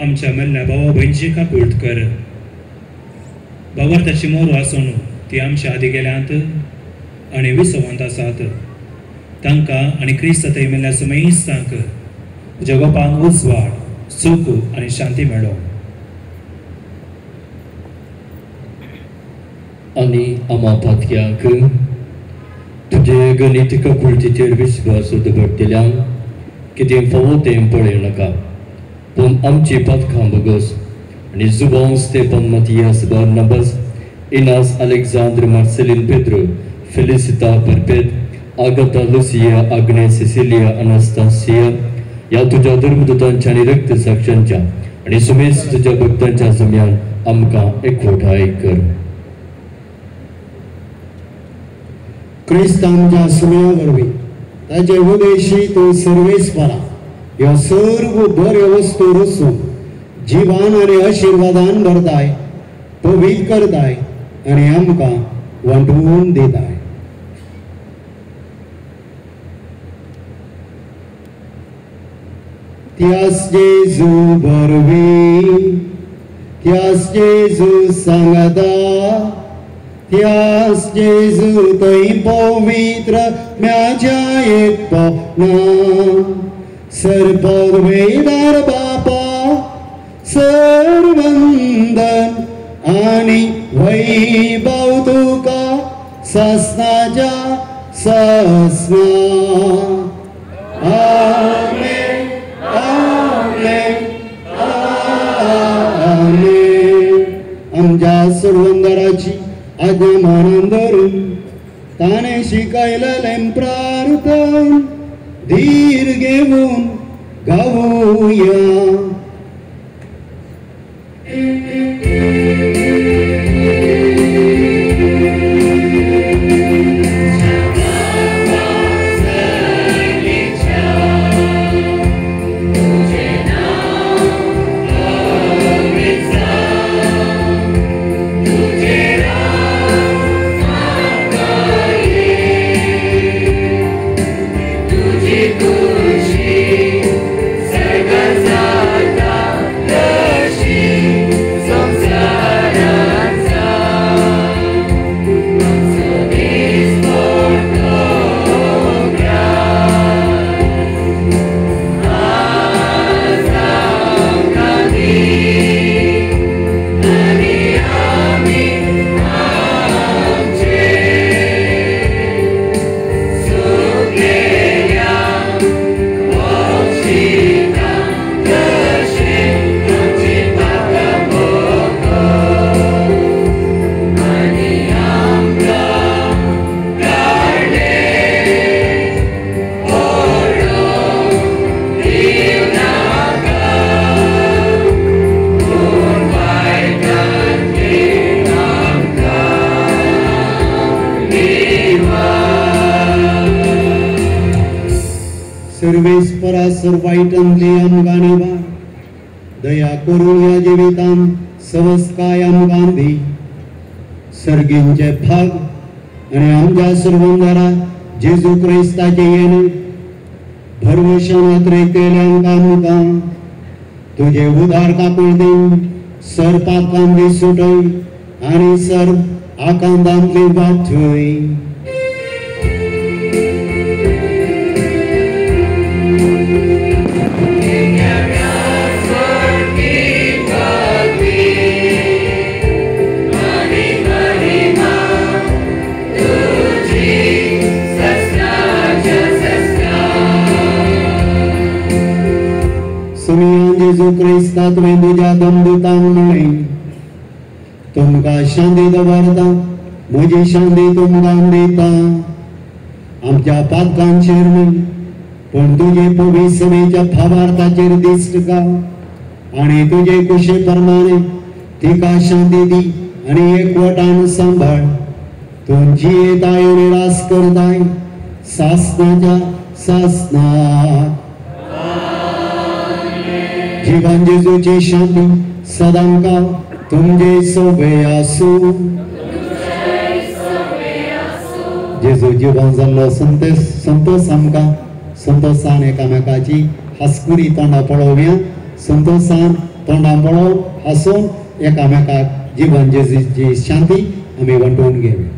आमच्या मल्ल्या भावा बहिणीची काकूळट कर. भावार्थाची मोर आसून ती आमच्या आदी गेल्यांत आनी विसवंत आसात तांकां आनी क्रिस्त थंय मेल्ल्या सुमेस्तांक तुज्या गोपान उजवाड सूख आनी शांती मेळो. आनी आम्हा पातक्यांक तुजे गणित काकुळटीचेर विश्वास दवरतल्यांक कितें फावो तें पळय नाका, पूण आमची पातकां बगस आनी जुबांव स्टेपन मातियास बार्नाबास इनास Alexander Marcellin Pedro Felicita Perpet Agatha Lucia Agne Cecilia Anastasia या तुझ्या धर्मदूतांच्या आनी रक्त साक्षांच्या आनी सुमेस तुझ्या भक्तांच्या जम्यान आमकां एकवटाय कर. क्रिस्तांच्या सुम्या वरवीं ताचे उदेशी तूं सर्वेस्परा ह्यो सर्व बऱ्यो वस्तू रचून जिवान आनी आशिर्वादान भरताय, पवित्र करताय आनी आमकां वांटून दिताय. त्यास जेजू बरवीं त्यास जेजू सांगता त्यास जेजू थंय पवित्र म्याच्या एकपना सर्पवेदार बापा सर्वंदन आनी वैभव तुका सासनाच्या सासना. आमेन आमेन आमेन. आमच्या सर्वंदराची आज्ञा मानून धरून ताणे शिकयलेलें प्रार्थन धीर घेऊन गावूया. सर्वेस्परा सर्वायटंतली आमकां निभा दया करून ह्या जिवितान सवस्काय आमकां दी. सर्गींचे भाग आनी आमच्या सर्वंदरा जेजू क्रिस्ताचे येणे भरवशान केल्यांक आमकां तुझे उदार काकूळ दी. सर्पाकांतली सुटय आनी सर्प आकांतांतली वाचय. जेजू क्रिस्ता तुवें तुज्या दमदूतांक म्हणलें तुमकां शांती दवरता, म्हजी शांती तुमकां दिता. आमच्या पातकांचेर न्हय पूण तुजे पवित्र सभेच्या भावार्थाचेर दिश्ट का आनी तुजे कुशे प्रमाणे तिका शांती दी आणि एकवटान सांभाळ तुमची येताय रास करताय सासनाच्या सासनात जीवन जेजूची शांती सदांका तुमचे सोबे आसू जेजू जीवन जाल्लो संतोष आमकां संतोषान एकामेकाची हासकुरी तोंडां पळोवया संतोषान तोंडां पळोवप हांसून एकामेकाक जीवन जेजूची शांती आमी वांटून घेवया.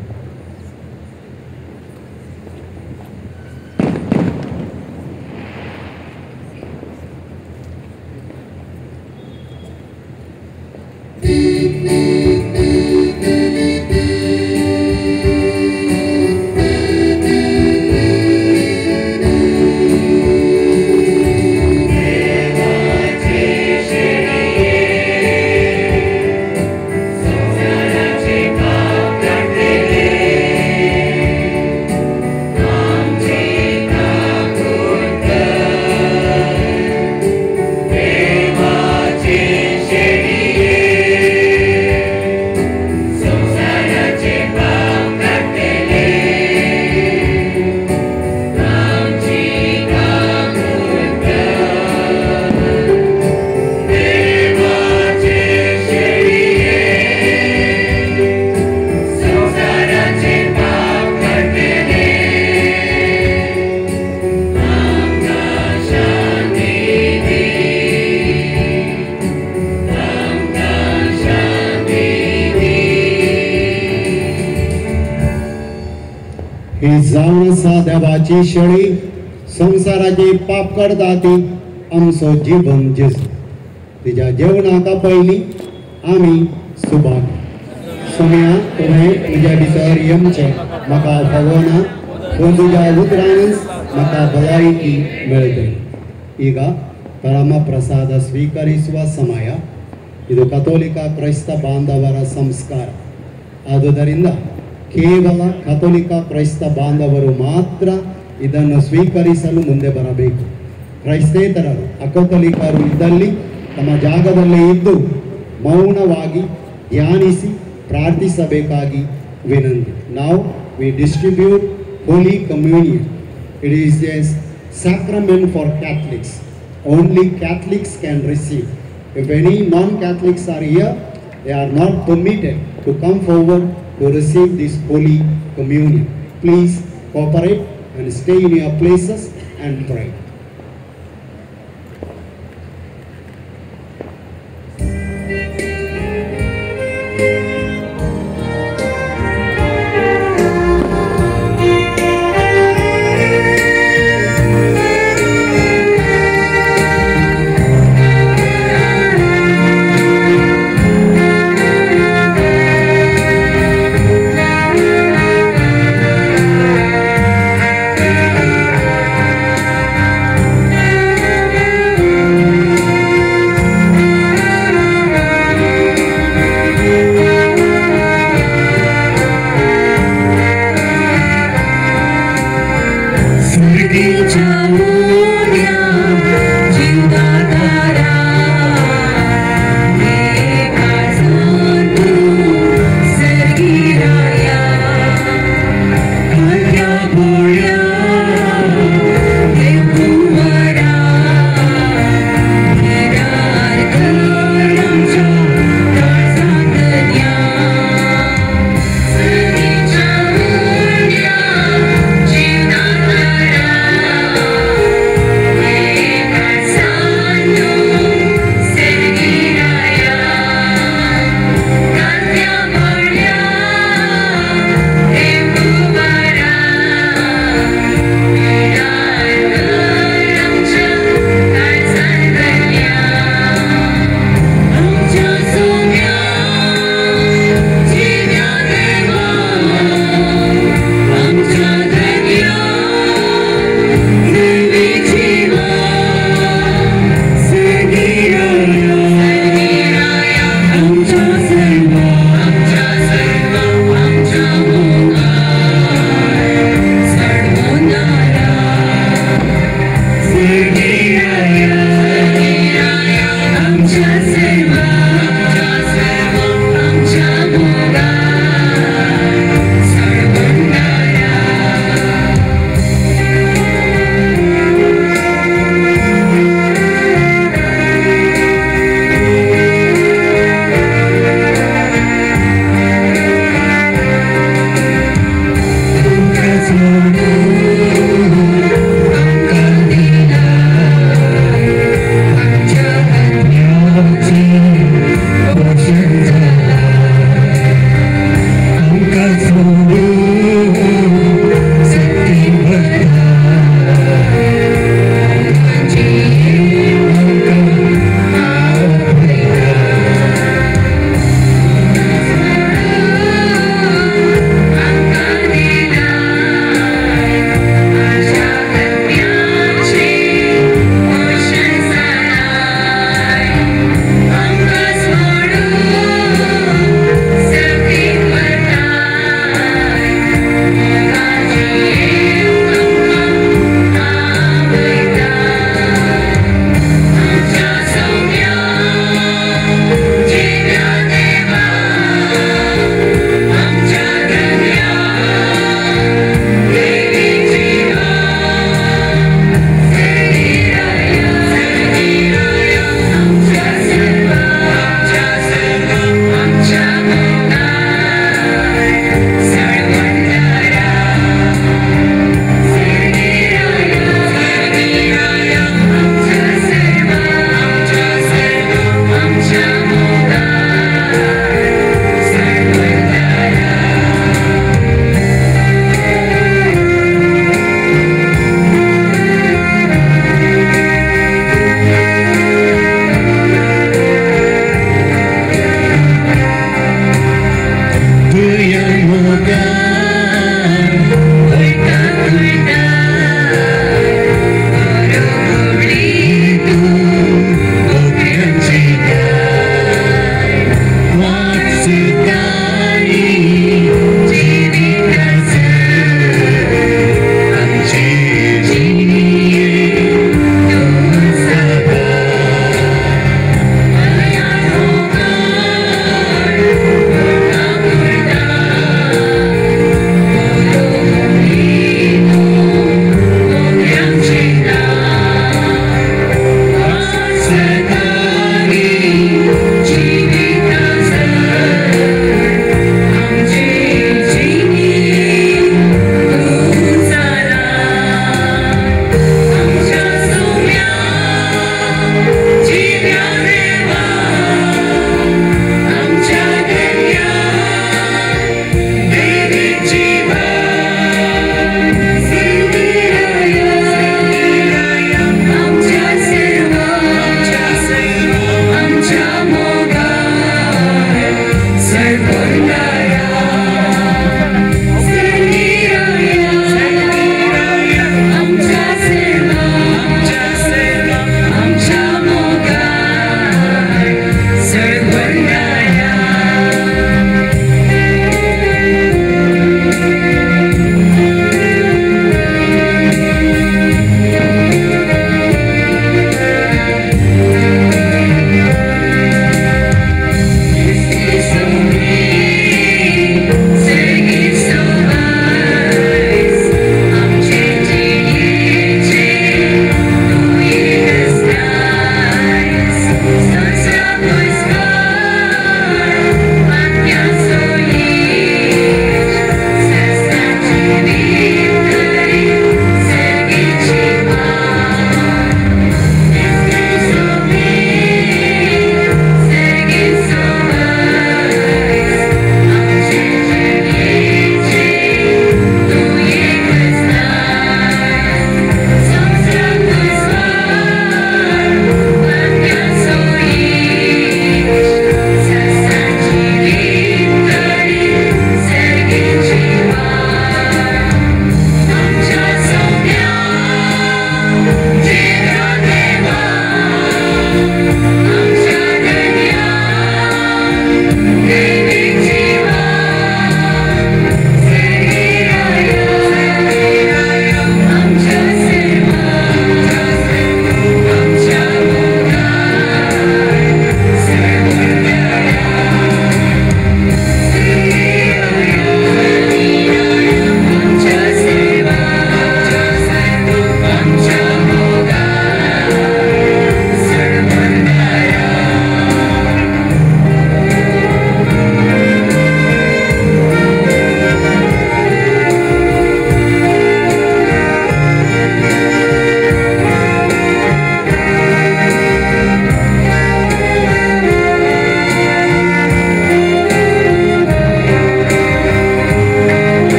जावन आसा देवाची शेळी संवसाराची पाप करता ती आमचो जीवन जेजू तिच्या जेवणाका पयलीं आमी सुभाग सोम्या तुवें तुज्या भितर येवचें म्हाका भगवाना पूण तुज्या उतरांनीच म्हाका भलायकी मेळटली. ಈಗ ಪರಮ ಪ್ರಸಾದ ಸ್ವೀಕರಿಸುವ ಸಮಯ. ಇದು ಕಥೋಲಿಕ ಕ್ರೈಸ್ತ ಬಾಂಧವರ ಸಂಸ್ಕಾರ. ಆದುದರಿಂದ ಕೇವಲ ಕಥೋಲಿಕ ಕ್ರೈಸ್ತ ಬಾಂಧವರು ಮಾತ್ರ ಇದನ್ನು ಸ್ವೀಕರಿಸಲು ಮುಂದೆ ಬರಬೇಕು. ಕ್ರೈಸ್ತೇತರರು ಅಕಥೋಲಿಕರು ಇದ್ದಲ್ಲಿ ತಮ್ಮ ಜಾಗದಲ್ಲೇ ಇದ್ದು ಮೌನವಾಗಿ ಧ್ಯಾನಿಸಿ ಪ್ರಾರ್ಥಿಸಬೇಕಾಗಿ ವಿನಂತಿ. Now we distribute Holy Communion. It is a sacrament for Catholics. Only Catholics can receive. If any non-Catholics are here, they are not permitted to come forward to receive this Holy Communion. Please cooperate and stay in your places and pray.